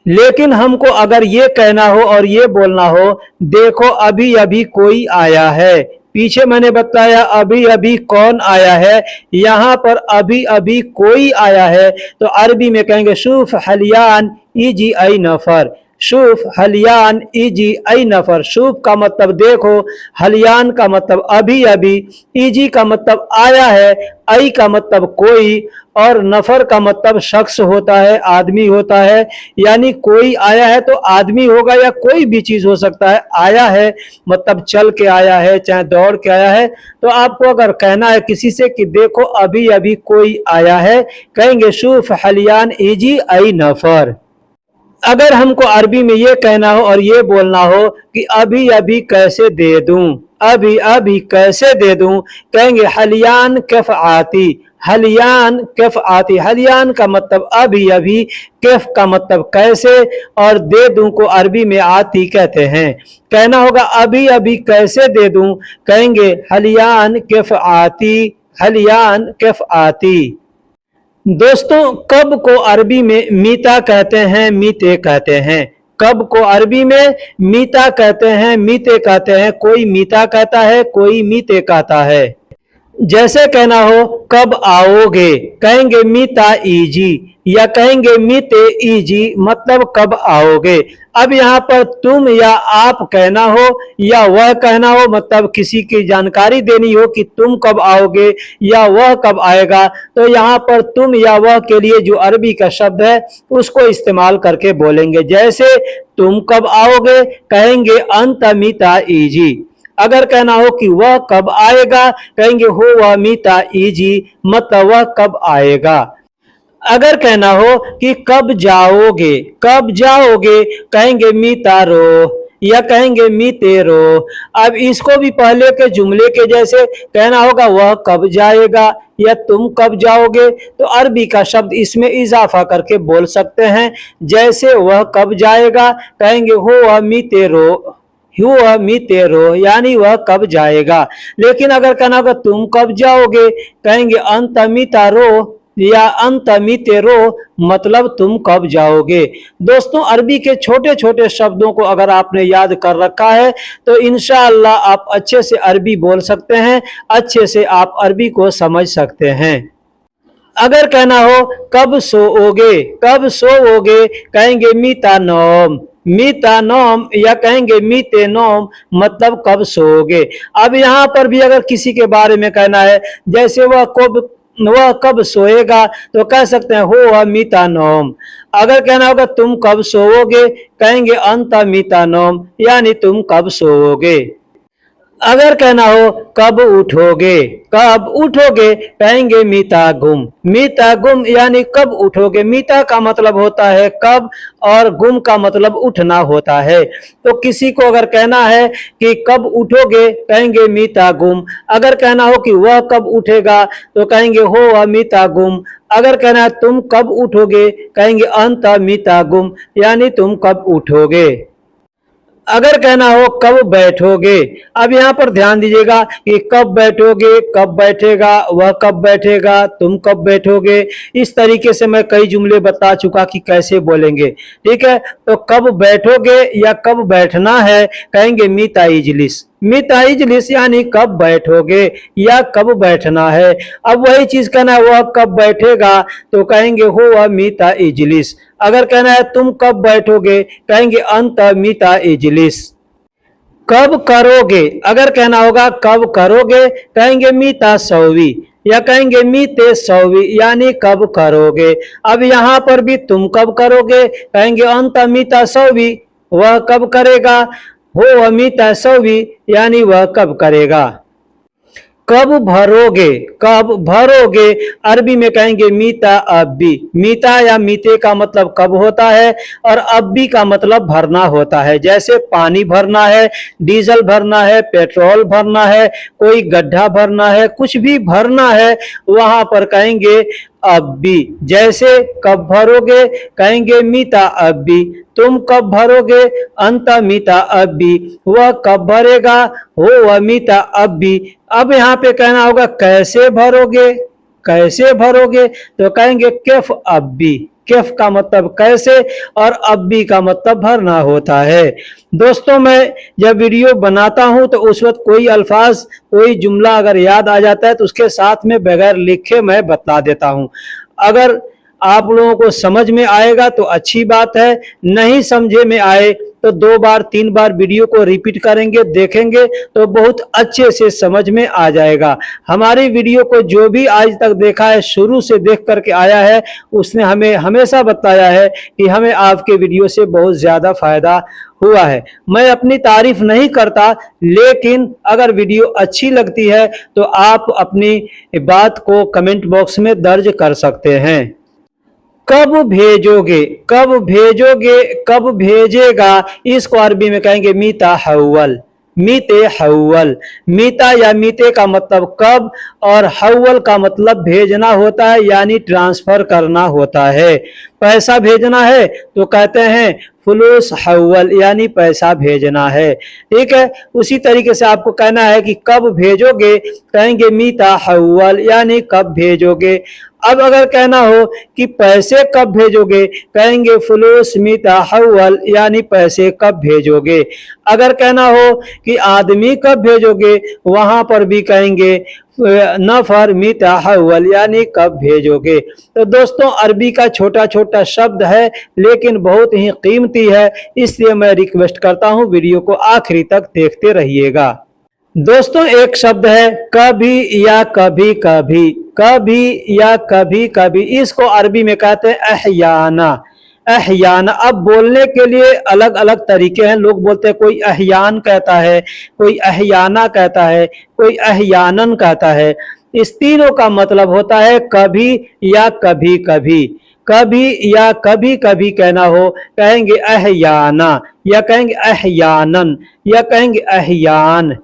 लेकिन हमको अगर ये कहना हो और ये बोलना हो देखो अभी अभी कोई आया है, पीछे मैंने बताया अभी अभी कौन आया है, यहाँ पर अभी अभी कोई आया है, तो अरबी में कहेंगे शूफ हलियान इजी आई नफर। शूफ हलियान इजी आई नफर। शूफ का मतलब देखो, हलियान का मतलब अभी अभी, इजी का मतलब आया है, आई का मतलब कोई, और नफर का मतलब शख्स होता है, आदमी होता है। यानी कोई आया है तो आदमी होगा या कोई भी चीज हो सकता है। आया है मतलब चल के आया है, चाहे दौड़ के आया है। तो आपको अगर कहना है किसी से कि देखो अभी अभी कोई आया है, कहेंगे शूफ हलियान इजी आई नफर। अगर हमको अरबी में ये कहना हो और ये बोलना हो कि अभी अभी कैसे दे दूं, अभी अभी कैसे दे दूं, कहेंगे हलियान कैफ आती। हलियान कैफ आती। हलियान का मतलब अभी अभी, कैफ का मतलब कैसे, और दे दूं को अरबी में आती कहते हैं। कहना होगा अभी अभी कैसे दे दूं, कहेंगे हलियान कैफ आती। हलियान कैफ आती। दोस्तों कब को अरबी में मीता कहते हैं, मीते कहते हैं। कब को अरबी में मीता कहते हैं, मीते कहते हैं। कोई मीता कहता है, कोई मीते कहता है। जैसे कहना हो कब आओगे, कहेंगे मीता ईजी, या कहेंगे मीते ईजी, मतलब कब आओगे। अब यहाँ पर तुम या आप कहना हो या वह कहना हो, मतलब किसी की जानकारी देनी हो कि तुम कब आओगे या वह कब आएगा, तो यहाँ पर तुम या वह के लिए जो अरबी का शब्द है उसको इस्तेमाल करके बोलेंगे। जैसे तुम कब आओगे, कहेंगे अंत मीता ईजी। अगर कहना हो कि वह कब आएगा, कहेंगे हो वह मीता ईजी, मतलब वह कब आएगा। अगर कहना हो कि कब जाओगे, कब जाओगे, कहेंगे मीता रो, या कहेंगे मीते रो। अब इसको भी पहले के जुमले के जैसे कहना होगा वह कब जाएगा या तुम कब जाओगे, तो अरबी का शब्द इसमें इजाफा करके बोल सकते हैं। जैसे वह कब जाएगा, कहेंगे हो वह मीते रो, हुआ मीते रो, यानी वह कब जाएगा। लेकिन अगर कहना होगा तुम कब जाओगे, कहेंगे अंत मीता रो, या अंत मीतेरो मतलब तुम कब जाओगे। दोस्तों अरबी के छोटे छोटे शब्दों को अगर आपने याद कर रखा है तो इंशाअल्लाह आप अच्छे से अरबी बोल सकते हैं, अच्छे से आप अरबी को समझ सकते हैं। अगर कहना हो कब सोओगे, कब सोओगे कहेंगे मीता नौम, मीता नौम या कहेंगे मीते नौम मतलब कब सोओगे। अब यहाँ पर भी अगर किसी के बारे में कहना है जैसे वह कब सोएगा तो कह सकते हैं हो वह मीता नौम। अगर कहना होगा तुम कब सोओगे कहेंगे अंता मीता नौम यानी तुम कब सोओगे। अगर कहना हो कब उठोगे, कब उठोगे कहेंगे मीता गुम, मीता गुम यानी कब उठोगे। मीता का मतलब होता है कब और गुम का मतलब उठना होता है। तो किसी को अगर कहना है कि कब उठोगे कहेंगे मीता गुम। अगर कहना हो कि वह कब उठेगा तो कहेंगे हो वह मीता गुम। अगर कहना है तुम कब उठोगे कहेंगे अंत मीता गुम यानी तुम कब उठोगे। अगर कहना हो कब बैठोगे, अब यहाँ पर ध्यान दीजिएगा कि कब बैठोगे, कब बैठेगा, वह कब बैठेगा, तुम कब बैठोगे। इस तरीके से मैं कई जुमले बता चुका कि कैसे बोलेंगे। ठीक है, तो कब बैठोगे या कब बैठना है कहेंगे मीता इजलिस, मीता इजलिस यानी कब बैठोगे या कब बैठना है। अब वही चीज कहना है वह कब बैठेगा तो कहेंगे हो वह मीता इजलिस। अगर कहना है तुम कब बैठोगे कहेंगे अंत मीता इजलिस। कब करोगे, अगर कहना होगा कब करोगे कहेंगे मीता सौवी या कहेंगे मीते सौवी यानी कब करोगे। अब यहाँ पर भी तुम कब करोगे कहेंगे अंत मीता सौवी, वह कब करेगा, हो वह मीता सौवी यानी वह कब करेगा। कब भरोगे, कब भरोगे अरबी में कहेंगे मीता अब्बी। मीता या मीते का मतलब कब होता है और अब्बी का मतलब भरना होता है। जैसे पानी भरना है, डीजल भरना है, पेट्रोल भरना है, कोई गड्ढा भरना है, कुछ भी भरना है वहां पर कहेंगे अब्बी। जैसे कब भरोगे कहेंगे मीता अब्बी, तुम कब भरोगे अंत मीता अब्बी, वह कब भरेगा हो वह मीता अब्बी। अब यहाँ पे कहना होगा कैसे भरोगे, कैसे भरोगे तो कहेंगे केफ अब्बी। केफ का मतलब कैसे और अब्बी का मतलब भरना होता है। दोस्तों मैं जब वीडियो बनाता हूं तो उस वक्त कोई अल्फाज कोई जुमला अगर याद आ जाता है तो उसके साथ में बगैर लिखे मैं बता देता हूं। अगर आप लोगों को समझ में आएगा तो अच्छी बात है, नहीं समझे में आए तो 2 बार 3 बार वीडियो को रिपीट करेंगे, देखेंगे तो बहुत अच्छे से समझ में आ जाएगा। हमारी वीडियो को जो भी आज तक देखा है, शुरू से देख करके आया है, उसने हमें हमेशा बताया है कि हमें आपके वीडियो से बहुत ज़्यादा फायदा हुआ है। मैं अपनी तारीफ नहीं करता, लेकिन अगर वीडियो अच्छी लगती है तो आप अपनी बात को कमेंट बॉक्स में दर्ज कर सकते हैं। कब भेजोगे, कब भेजोगे, कब भेजेगा, इसको अरबी में कहेंगे मीता हव्वल, मीते हव्वल। मीता या मीते का मतलब कब और हव्वल का मतलब भेजना होता है यानी ट्रांसफर करना होता है। पैसा भेजना है तो कहते हैं फुलूस हव्वल यानी पैसा भेजना है। ठीक है, उसी तरीके से आपको कहना है कि कब भेजोगे कहेंगे मीता हव्वल यानी कब भेजोगे। अब अगर कहना हो कि पैसे कब भेजोगे कहेंगे फुलूस मीता हव्वल यानी पैसे कब भेजोगे। अगर कहना हो कि आदमी कब भेजोगे वहां पर भी कहेंगे नफर मीता हव्वल यानी कब भेजोगे। तो दोस्तों अरबी का छोटा छोटा शब्द है लेकिन बहुत ही कीमती है, इसलिए मैं रिक्वेस्ट करता हूं वीडियो को आखिरी तक देखते रहिएगा। दोस्तों एक शब्द है कभी या कभी कभी, कभी या कभी कभी, इसको अरबी में कहते हैं अहयाना। अहयाना, अब बोलने के लिए अलग अलग तरीके हैं। लोग बोलते हैं कोई अहयान कहता है, कोई अहयाना कहता है, कोई अहयानन कहता है। इस तीनों का मतलब होता है कभी या कभी कभी। कभी या कभी कभी कहना हो कहेंगे अहयाना या कहेंगे अहयानन या कहेंगे अहयान।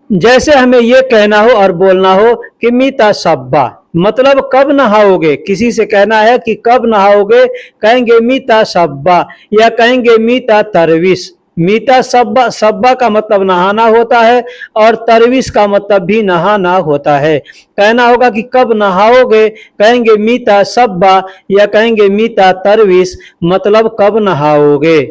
जैसे हमें ये कहना हो और बोलना हो कि मीता सब्बा, मतलब कब नहाओगे। किसी से कहना है कि कब नहाओगे कहेंगे मीता सब्बा या कहेंगे मीता तरविस। मीता सब्बा, सब्बा का मतलब नहाना होता है और तरविश का मतलब भी नहाना होता है। कहना होगा कि कब नहाओगे, कहेंगे मीता सब्बा या कहेंगे मीता तरविश, मतलब कब नहाओगे।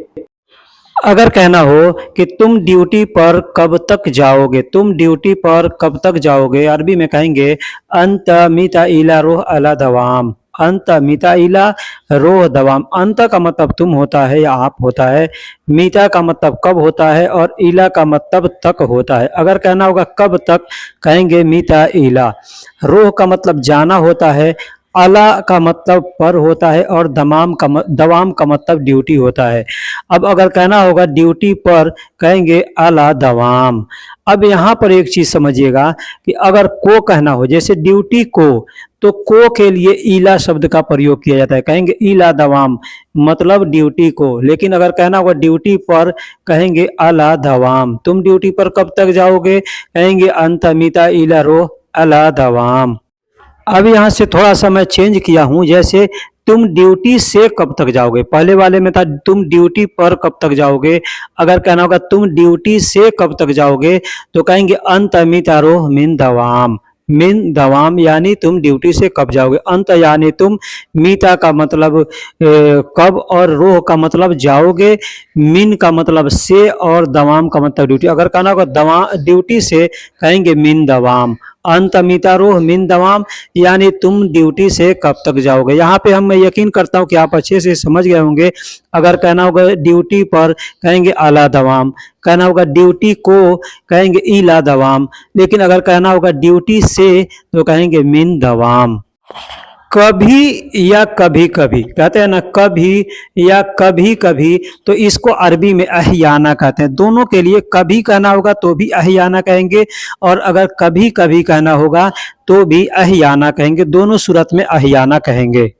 अगर कहना हो कि तुम ड्यूटी पर कब तक जाओगे, तुम ड्यूटी पर कब तक जाओगे, अरबी में कहेंगे अंत मीता इला रोह अला दवाम, अंत मीता इला रोह दवाम। अंत का मतलब तुम होता है या आप होता है, मीता का मतलब कब होता है और इला का मतलब तक होता है। अगर कहना होगा कब तक, कहेंगे मीता इला। रोह का मतलब जाना होता है, अला का मतलब पर होता है और दवाम का मतलब ड्यूटी होता है। अब अगर कहना होगा ड्यूटी पर, कहेंगे अला दवाम। अब यहाँ पर एक चीज समझिएगा कि अगर को कहना हो, जैसे ड्यूटी को, तो को के लिए ईला शब्द का प्रयोग किया जाता है, कहेंगे ईला दवाम, मतलब ड्यूटी को। लेकिन अगर कहना होगा ड्यूटी पर, कहेंगे अला दवाम। तुम ड्यूटी पर कब तक जाओगे, कहेंगे अंत मीता ईला रो अला दवाम। अब यहाँ से थोड़ा सा मैं चेंज किया हूँ, जैसे तुम ड्यूटी से कब तक जाओगे, पहले वाले में था तुम ड्यूटी पर कब तक जाओगे। अगर कहना होगा तुम ड्यूटी से कब तक जाओगे, तो कहेंगे अंत मितारो मिन दवाम, मिन दवाम यानी तुम ड्यूटी से कब जाओगे। अंत यानी तुम, मीता का मतलब कब और रोह का मतलब जाओगे, मिन का मतलब से और दवाम का मतलब ड्यूटी। अगर कहना होगा दवा ड्यूटी से, कहेंगे मिन दवाम। अंत मिता रोह मिन दवाम यानी तुम ड्यूटी से कब तक जाओगे। यहाँ पे हम मैं यकीन करता हूँ कि आप अच्छे से समझ गए होंगे। अगर कहना होगा ड्यूटी पर, कहेंगे आला दवाम। कहना होगा ड्यूटी को, कहेंगे ईला दवाम। लेकिन अगर कहना होगा ड्यूटी से, तो कहेंगे मिन दवाम। कभी या कभी कभी, कहते हैं ना कभी या कभी कभी, तो इसको अरबी में अहियाना कहते हैं। दोनों के लिए कभी कहना होगा तो भी अहियाना कहेंगे, और अगर कभी कभी कहना होगा तो भी अहियाना कहेंगे। दोनों सूरत में अहियाना कहेंगे।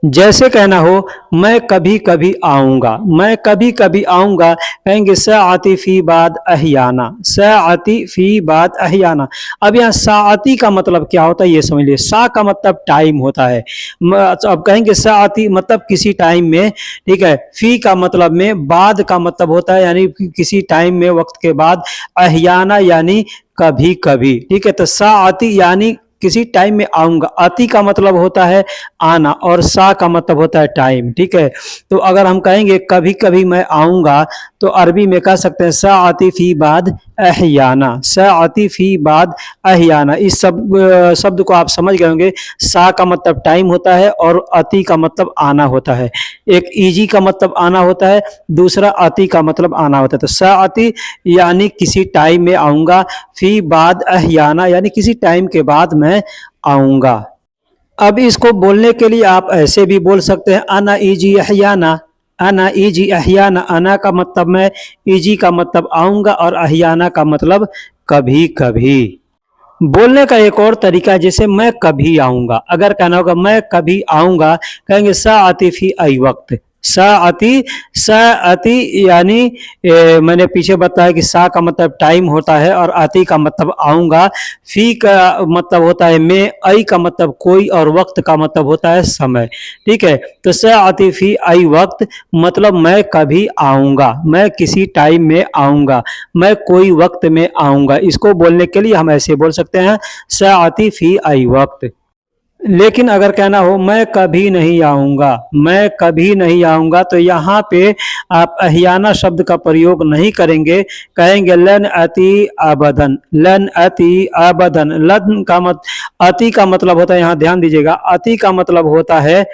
जैसे कहना हो मैं कभी कभी आऊँगा, मैं कभी कभी आऊँगा, कहेंगे सआती फ़ी बाद अहियाना, सआती फ़ी बाद अहियाना। अब यहाँ सआती का मतलब क्या होता है ये समझ लीजिए। सा का मतलब टाइम होता है, अब कहेंगे सआती मतलब किसी टाइम में, ठीक है। फ़ी का मतलब में, बाद का मतलब होता है यानी किसी टाइम में, वक्त के बाद। अहियाना यानी कभी कभी, ठीक है। तो सआती यानी किसी टाइम में आऊँगा। आती का मतलब होता है आना और सा का मतलब होता है टाइम, ठीक है। तो अगर हम कहेंगे कभी कभी मैं आऊँगा, तो अरबी में कह सकते हैं सा आती फ़ी बाद अहियाना, सा आती फ़ी बाद अहियाना। इस शब्द को आप समझ गए होंगे। सा का मतलब टाइम होता है और अति का मतलब आना होता है। एक ईजी का मतलब आना होता है, दूसरा अति का मतलब आना होता है। तो सा आती यानी किसी टाइम में आऊँगा, फ़ी बाद अहियाना यानी किसी टाइम के बाद मैं आऊँगा। अब इसको बोलने के लिए आप ऐसे भी बोल सकते हैं अना ईजी अहियाना, अना ईजी अहियाना। अना का मतलब मैं, ईजी का मतलब आऊँगा और अहियाना का मतलब कभी कभी। बोलने का एक और तरीका है, जैसे मैं कभी आऊँगा। अगर कहना होगा मैं कभी आऊँगा, कहेंगे साअती फ़ी अई वक्त, साअती, साअती यानी मैंने पीछे बताया कि सा का मतलब टाइम होता है और आती का मतलब आऊँगा। फ़ी का मतलब होता है मैं, अई का मतलब कोई और वक्त का मतलब होता है समय, ठीक है। तो साअती फ़ी अई वक्त मतलब मैं कभी आऊँगा, मैं किसी टाइम में आऊँगा, मैं कोई वक्त में आऊँगा। इसको बोलने के लिए हम ऐसे बोल सकते हैं साअती फ़ी अई वक्त। लेकिन अगर कहना हो मैं कभी नहीं आऊँगा, मैं कभी नहीं आऊँगा, तो यहाँ पे आप अहियाना शब्द का प्रयोग नहीं करेंगे, कहेंगे लन अति अबदन, लन अति अबदन। लन का मत, अति का मतलब होता है, यहाँ ध्यान दीजिएगा, अति का मतलब होता है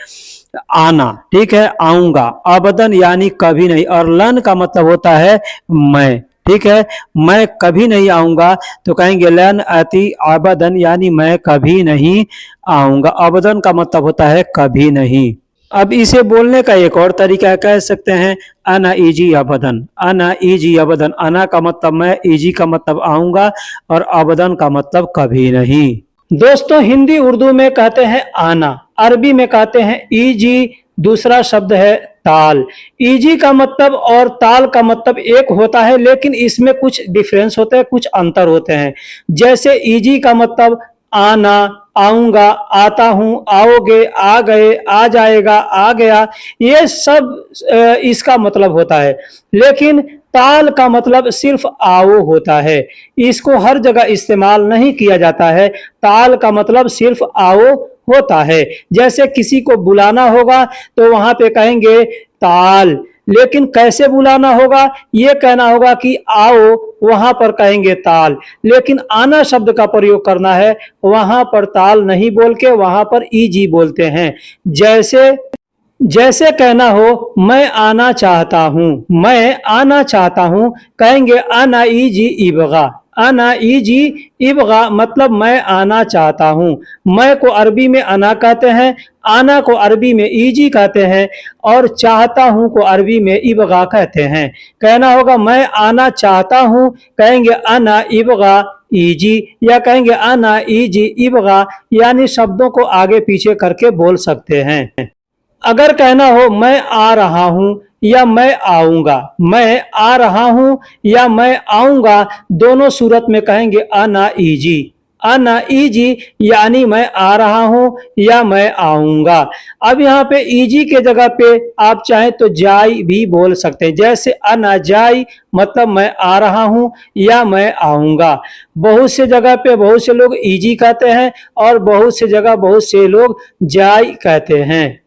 आना, ठीक है, आऊँगा। अबदन यानी कभी नहीं, और लन का मतलब होता है मैं, ठीक है। मैं कभी नहीं आऊँगा, तो कहेंगे लन अति अबदन यानी मैं कभी नहीं आऊँगा। अबदन का मतलब होता है कभी नहीं। अब इसे बोलने का एक और तरीका कह सकते हैं अना ईजी अबदन, अना ईजी अबदन। अना का मतलब मैं, ईजी का मतलब आऊँगा और अबदन का मतलब कभी नहीं। दोस्तों हिंदी उर्दू में कहते हैं आना, अरबी में कहते हैं ईजी, दूसरा शब्द है ताल। ईजी का मतलब और ताल का मतलब एक होता है, लेकिन इसमें कुछ डिफरेंस होते हैं, कुछ अंतर होते हैं। जैसे ईजी का मतलब आना, आऊंगा, आता हूं, आओगे, आ गए, आ जाएगा, आ गया, ये सब इसका मतलब होता है। लेकिन ताल का मतलब सिर्फ आओ होता है, इसको हर जगह इस्तेमाल नहीं किया जाता है। ताल का मतलब सिर्फ आओ होता है। जैसे किसी को बुलाना होगा तो वहां पे कहेंगे ताल, लेकिन कैसे बुलाना होगा, ये कहना होगा कि आओ, वहां पर कहेंगे ताल। लेकिन आना शब्द का प्रयोग करना है, वहां पर ताल नहीं बोल के वहां पर ईजी बोलते हैं। जैसे जैसे कहना हो मैं आना चाहता हूं, मैं आना चाहता हूं, कहेंगे आना ईजी इबगा। आना ईजी इबगा मतलब मैं आना चाहता हूं। मैं को अरबी में अना कहते हैं, आना को अरबी में ईजी कहते हैं, और चाहता हूं को अरबी में इबगा कहते हैं। कहना होगा मैं आना चाहता हूं, कहेंगे आना इबगा ईजी, या कहेंगे आना ईजी इबगा, यानी शब्दों को आगे पीछे करके बोल सकते हैं। अगर कहना हो मैं आ रहा हूं या मैं आऊंगा, मैं आ रहा हूं या मैं आऊंगा, दोनों सूरत में कहेंगे आना ईजी। आना ईजी यानी मैं आ रहा हूं या मैं आऊंगा। अब यहाँ पे ईजी के जगह पे आप चाहें तो जाई भी बोल सकते हैं। जैसे आना जाई मतलब मैं आ रहा हूं या मैं आऊंगा। बहुत से जगह पे बहुत से लोग ईजी कहते हैं और बहुत से जगह बहुत से लोग जाई कहते हैं।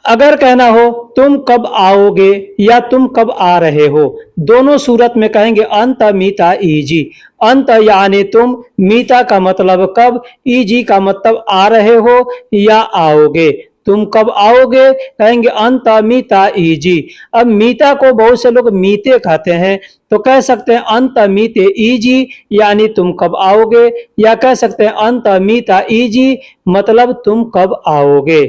अगर कहना हो तुम कब आओगे या तुम कब आ रहे हो, दोनों सूरत में कहेंगे अंत मीता ईजी। अंत यानी तुम, मीता का मतलब कब, ईजी का मतलब आ रहे हो या आओगे। तुम कब आओगे, कहेंगे अंत मीता ईजी। अब मीता को बहुत से लोग मीते कहते हैं, तो कह सकते हैं अंत मीते ईजी यानी तुम कब आओगे, या कह सकते हैं अंत मीता ईजी मतलब तुम कब आओगे।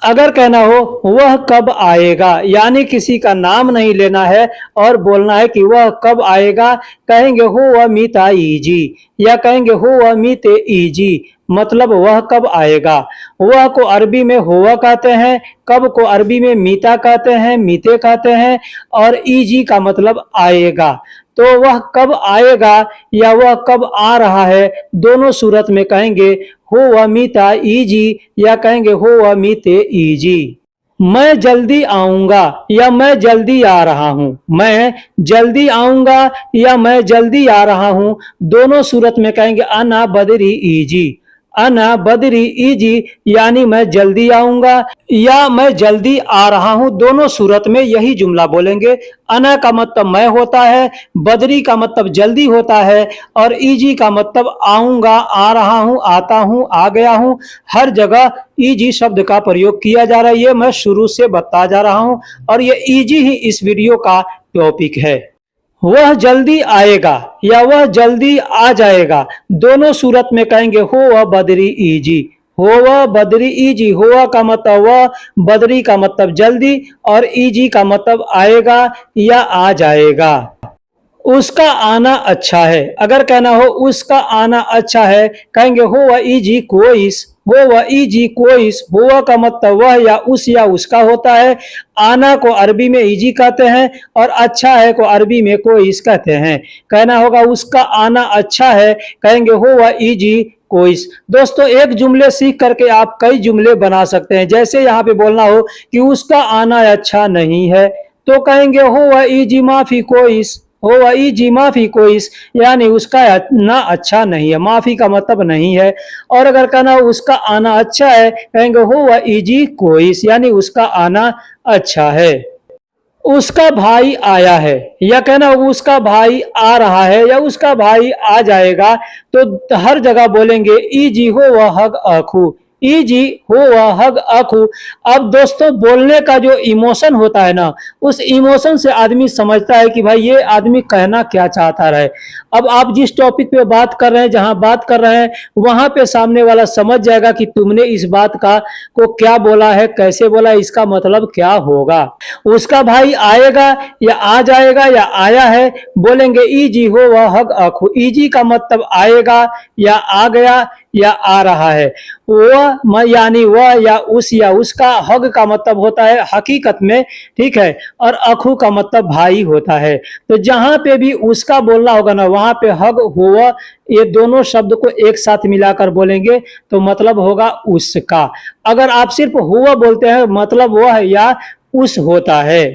अगर कहना हो वह कब आएगा, यानी किसी का नाम नहीं लेना है और बोलना है कि वह कब आएगा, कहेंगे हो वह मीता ईजी, या कहेंगे हो वह मीते ईजी मतलब वह कब आएगा। वह को अरबी में हुआ कहते हैं, कब को अरबी में मीता कहते हैं, मीते कहते हैं, और ईजी का मतलब आएगा। तो वह कब आएगा या वह कब आ रहा है, दोनों सूरत में कहेंगे हो व मीता ईजी, या कहेंगे हो व मीते ईजी। मैं जल्दी आऊंगा या मैं जल्दी आ रहा हूं, मैं जल्दी आऊंगा या मैं जल्दी आ रहा हूं, दोनों सूरत में कहेंगे अना बदरी ईजी। अना बदरी ईजी यानी मैं जल्दी आऊंगा या मैं जल्दी आ रहा हूं, दोनों सूरत में यही जुमला बोलेंगे। अना का मतलब मैं होता है, बदरी का मतलब जल्दी होता है, और ईजी का मतलब आऊंगा, आ रहा हूं, आता हूं, आ गया हूं। हर जगह ईजी शब्द का प्रयोग किया जा रहा है, ये मैं शुरू से बता जा रहा हूं, और ये ईजी ही इस वीडियो का टॉपिक है। वह जल्दी आएगा या वह जल्दी आ जाएगा, दोनों सूरत में कहेंगे हो वह बदरी ईजी। हो वह बदरी ईजी, हुआ का मतलब वह, बदरी का मतलब जल्दी, और ईजी का मतलब आएगा या आ जाएगा। उसका आना अच्छा है, अगर कहना हो उसका आना अच्छा है, कहेंगे हो वह ईजी कोइस। हो वह ईजी कोइस, हुआ का मतलब वह या उस या उसका होता है। आना को अरबी में ईजी कहते हैं और अच्छा है को अरबी में कोइस कहते हैं। कहना होगा उसका आना अच्छा है, कहेंगे हो वह ईजी कोइस। दोस्तों एक जुमले सीख करके आप कई जुमले बना सकते हैं। जैसे यहाँ पे बोलना हो कि उसका आना अच्छा नहीं है, तो कहेंगे हो वह ईजी माफी कोइस। हो वही जी माफी कोइस यानी उसका ना अच्छा नहीं है, माफी का मतलब नहीं है। और अगर कहना हो उसका आना अच्छा है, कहेंगे हो वह इजी कोइस यानी उसका आना अच्छा है। उसका भाई आया है, या कहना उसका भाई आ रहा है या उसका भाई आ जाएगा, तो हर जगह बोलेंगे ईजी हो वह हग आखू। ईजी हो वह हग आखू। अब दोस्तों बोलने का जो इमोशन होता है ना, उस इमोशन से आदमी समझता है कि भाई ये आदमी कहना क्या चाहता रहे। अब आप जिस टॉपिक पे बात कर रहे हैं, जहां बात कर रहे हैं, वहां पे सामने वाला समझ जाएगा कि तुमने इस बात का को क्या बोला है, कैसे बोला, इसका मतलब क्या होगा। उसका भाई आएगा या आ जाएगा या आया है, बोलेंगे ईजी हो वह हग आखू। ईजी का मतलब आएगा या आ गया, या आ रहा है। वह यानी वह या उसका, हग का मतलब होता है हकीकत में, ठीक है, और अखू का मतलब भाई होता है। तो जहां पे भी उसका बोलना होगा ना, वहां पे हग, हुआ, ये दोनों शब्द को एक साथ मिलाकर बोलेंगे तो मतलब होगा उसका। अगर आप सिर्फ हुआ बोलते हैं मतलब वह या उस होता है।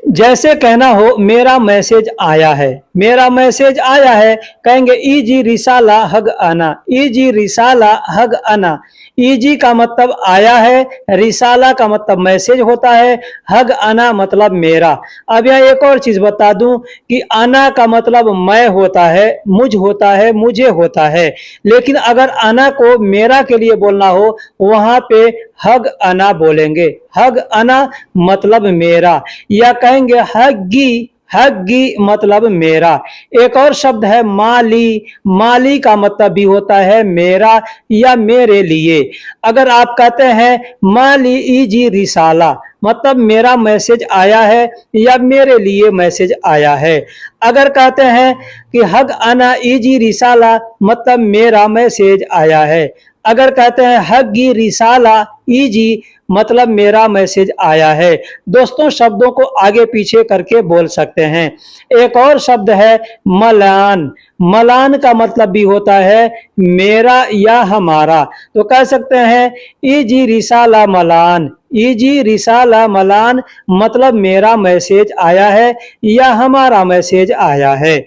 जैसे कहना हो मेरा मैसेज आया है, मेरा मैसेज आया है, कहेंगे इजी रिसाला हग आना, इजी रिसाला हग आना। इजी का मतलब आया है, रिसाला का मतलब मैसेज होता है, हग आना मतलब मेरा। अब यहाँ एक और चीज बता दूं कि आना का मतलब मैं होता है, मुझ होता है, मुझे होता है। लेकिन अगर आना को मेरा के लिए बोलना हो, वहां पे हग आना बोलेंगे, हग आना मतलब मेरा, या कहेंगे हग्गी, हग्गी मतलब मेरा। एक और शब्द है माली, माली का मतलब भी होता है मेरा या मेरे लिए। अगर आप कहते हैं माली इजी रिसाला, मतलब मेरा मैसेज आया है या मेरे लिए मैसेज आया है। अगर कहते हैं कि हग आना इजी रिसाला, मतलब मेरा मैसेज आया है। अगर कहते हैं हग्गी रिसाला इजी, मतलब मेरा मैसेज आया है। दोस्तों शब्दों को आगे पीछे करके बोल सकते हैं। एक और शब्द है मलान, मलान का मतलब भी होता है मेरा या हमारा। तो कह सकते हैं इजी रिसाला मलान, इजी रिसाला मलान, मतलब मेरा मैसेज आया है या हमारा मैसेज आया है।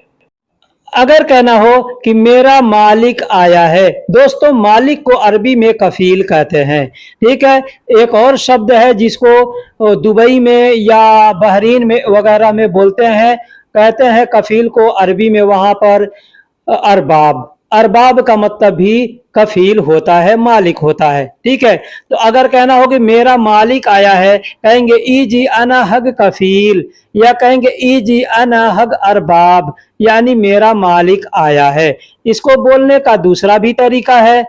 अगर कहना हो कि मेरा मालिक आया है, दोस्तों मालिक को अरबी में कफील कहते हैं, ठीक है। एक और शब्द है जिसको दुबई में या बहरीन में वगैरह में बोलते हैं, कहते हैं कफील को अरबी में वहां पर अरबाब, अरबाब का मतलब भी कफील होता है, मालिक होता है, ठीक है। तो अगर कहना हो कि मेरा मालिक आया है, कहेंगे इजी अना हग कफील, या कहेंगे इजी अना हग अरबाब, यानी मेरा मालिक आया है। इसको बोलने का दूसरा भी तरीका है,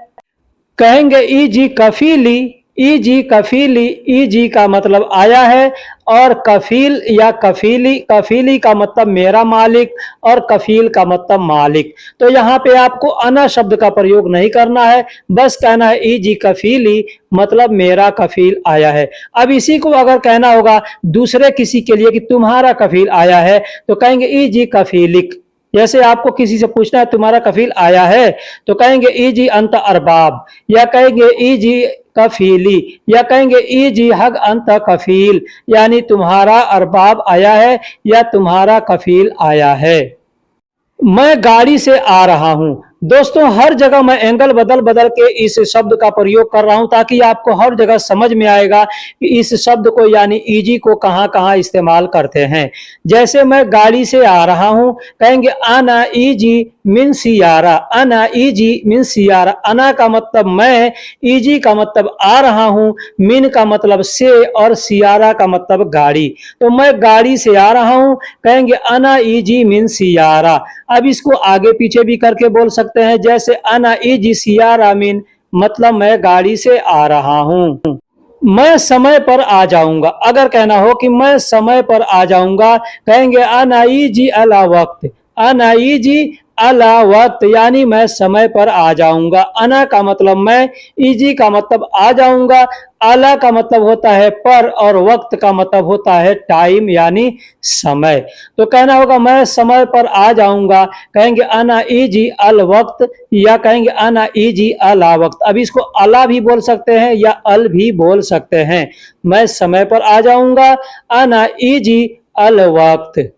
कहेंगे इजी कफीली, इजी कफीली, इजी का मतलब आया है, और कफील या कफीली, कफीली का मतलब मेरा मालिक, और कफील का मतलब मालिक। तो यहाँ पे आपको अना शब्द का प्रयोग नहीं करना है, बस कहना है इजी कफीली, मतलब मेरा कफील आया है। अब इसी को अगर कहना होगा दूसरे किसी के लिए कि तुम्हारा कफील आया है, तो कहेंगे इजी कफीलिक। जैसे आपको किसी से पूछना है तुम्हारा कफील आया है, तो कहेंगे इजी अंत अरबाब, या कहेंगे इजी कफीली, या कहेंगे इजी हग अंत कफील, यानी तुम्हारा अरबाब आया है या तुम्हारा कफील आया है। मैं गाड़ी से आ रहा हूं, दोस्तों हर जगह मैं एंगल बदल बदल के इस शब्द का प्रयोग कर रहा हूं ताकि आपको हर जगह समझ में आएगा कि इस शब्द को यानी इजी को कहां कहां इस्तेमाल करते हैं। जैसे मैं गाड़ी से आ रहा हूं, कहेंगे आना इजी मिन सियारा, आना इजी मिन सियारा। आना का मतलब मैं, इजी का मतलब आ रहा हूं, मिन का मतलब से, और सियारा का मतलब गाड़ी। तो मैं गाड़ी से आ रहा हूं, कहेंगे आना इजी मिन सियारा। अब इसको आगे पीछे भी करके बोल सकते हैं, जैसे अना इजी सियारा मिन, मतलब मैं गाड़ी से आ रहा हूं। मैं समय पर आ जाऊंगा, अगर कहना हो कि मैं समय पर आ जाऊंगा, कहेंगे अना इजी अला वक्त, अना इजी अला वक्त, यानी मैं समय पर आ जाऊंगा। अना का मतलब मैं, इजी का मतलब आ जाऊंगा, अला का मतलब होता है पर, और वक्त का मतलब होता है टाइम यानी समय। तो कहना होगा मैं समय पर आ जाऊंगा, कहेंगे अना इजी अल वक्त, या कहेंगे अना इजी अला वक्त। अब इसको अला भी बोल सकते हैं या अल भी बोल सकते हैं। मैं समय पर आ जाऊंगा, अना इजी अल वक्त।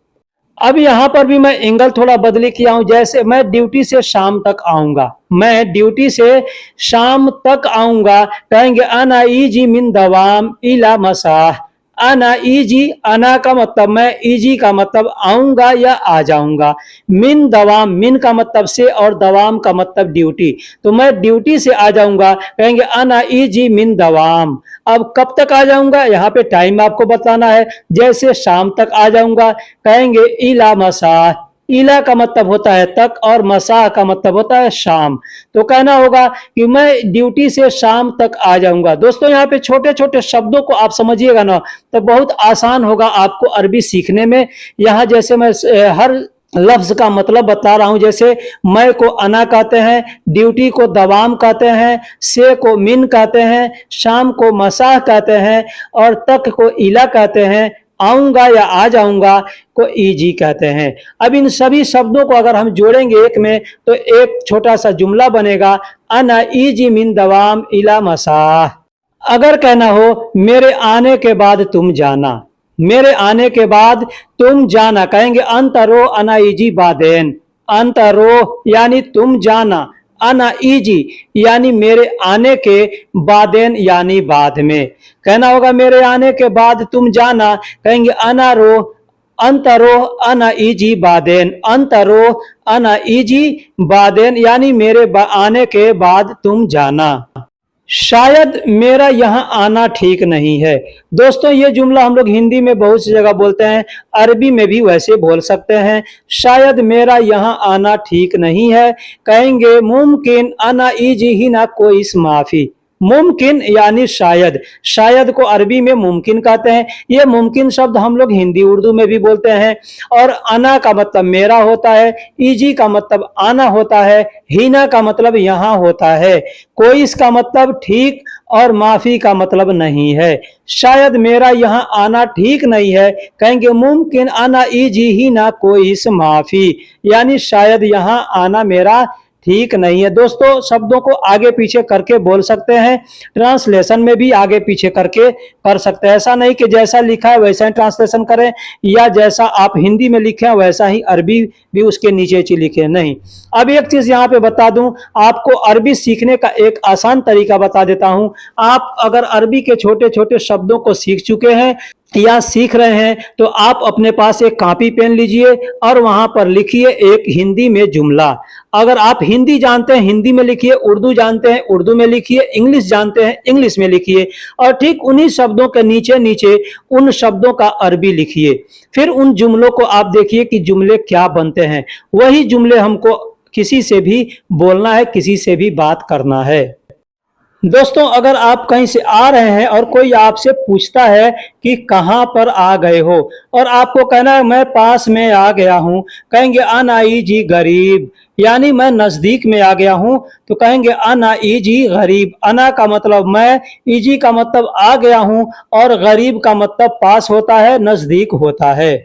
अब यहां पर भी मैं एंगल थोड़ा बदली किया हूं, जैसे मैं ड्यूटी से शाम तक आऊंगा, मैं ड्यूटी से शाम तक आऊंगा, कहेंगे अना इजी मिन दवाम इला मसाह। अना इजी, अना का मतलब मैं, इजी का मतलब आऊंगा या आ जाऊंगा। मिन दवाम, मिन का मतलब से, और दवाम का मतलब ड्यूटी। तो मैं ड्यूटी से आ जाऊंगा, कहेंगे अना इजी मिन दवाम। अब कब तक आ जाऊंगा, यहाँ पे टाइम आपको बताना है। जैसे शाम तक आ जाऊंगा, कहेंगे इला मसा, इला का मतलब होता है तक, और मसा का मतलब होता है शाम। तो कहना होगा कि मैं ड्यूटी से शाम तक आ जाऊंगा। दोस्तों यहाँ पे छोटे छोटे शब्दों को आप समझिएगा ना, तो बहुत आसान होगा आपको अरबी सीखने में। यहाँ जैसे मैं हर लफ्ज का मतलब बता रहा हूं। जैसे मैं को अना कहते हैं, ड्यूटी को दवाम कहते हैं, से को मिन कहते हैं, शाम को मसाह कहते हैं और तक को इला कहते हैं, आऊंगा या आ जाऊंगा को ईजी कहते हैं। अब इन सभी शब्दों को अगर हम जोड़ेंगे एक में तो एक छोटा सा जुमला बनेगा, अना ईजी मिन दवाम इला मसाह। अगर कहना हो मेरे आने के बाद तुम जाना, मेरे आने के बाद तुम जाना, कहेंगे अंतरो अना इजी बादेन। अंतरो यानी तुम जाना, अना इजी यानी मेरे आने के, बादेन यानी बाद में। कहना होगा मेरे आने के बाद तुम जाना, कहेंगे अनारो अंतरो अना इजी बादेन। अंतरो अना इजी बादेन यानी मेरे आने के बाद तुम जाना। शायद मेरा यहाँ आना ठीक नहीं है। दोस्तों ये जुमला हम लोग हिंदी में बहुत सी जगह बोलते हैं, अरबी में भी वैसे बोल सकते हैं। शायद मेरा यहाँ आना ठीक नहीं है, कहेंगे मुमकिन अना इजी ही ना कोई इस माफी। मुमकिन यानी शायद, शायद को अरबी में मुमकिन कहते हैं। ये मुमकिन शब्द हम लोग हिंदी उर्दू में भी बोलते हैं। और अना का मतलब मेरा होता है, इजी का मतलब आना होता है, हीना का मतलब यहाँ होता है, कोई इसका मतलब ठीक और माफी का मतलब नहीं है। शायद मेरा यहाँ आना ठीक नहीं है, कहेंगे मुमकिन आना इजी ही ना कोई इस माफी, यानी शायद यहाँ आना मेरा ठीक नहीं है। दोस्तों शब्दों को आगे पीछे करके बोल सकते हैं, ट्रांसलेशन में भी आगे पीछे करके कर सकते हैं। ऐसा नहीं कि जैसा लिखा है वैसा ही ट्रांसलेशन करें या जैसा आप हिंदी में लिखे हैं वैसा ही अरबी भी उसके नीचे लिखे, नहीं। अब एक चीज यहाँ पे बता दूं, आपको अरबी सीखने का एक आसान तरीका बता देता हूं। आप अगर अरबी के छोटे छोटे शब्दों को सीख चुके हैं या सीख रहे हैं तो आप अपने पास एक कॉपी पेन लीजिए और वहां पर लिखिए एक हिंदी में जुमला। अगर आप हिंदी जानते हैं हिंदी में लिखिए, उर्दू जानते हैं उर्दू में लिखिए, इंग्लिश जानते हैं इंग्लिश में लिखिए और ठीक उन्हीं शब्दों के नीचे नीचे उन शब्दों का अरबी लिखिए। फिर उन जुमलों को आप देखिए कि जुमले क्या बनते हैं। वही जुमले हमको किसी से भी बोलना है, किसी से भी बात करना है। दोस्तों अगर आप कहीं से आ रहे हैं और कोई आपसे पूछता है कि कहां पर आ गए हो और आपको कहना है मैं पास में आ गया हूं, कहेंगे अना इजी गरीब, यानी मैं नजदीक में आ गया हूं, तो कहेंगे अना इजी गरीब। अना का मतलब मैं, इजी का मतलब आ गया हूं और गरीब का मतलब पास होता है, नजदीक होता है।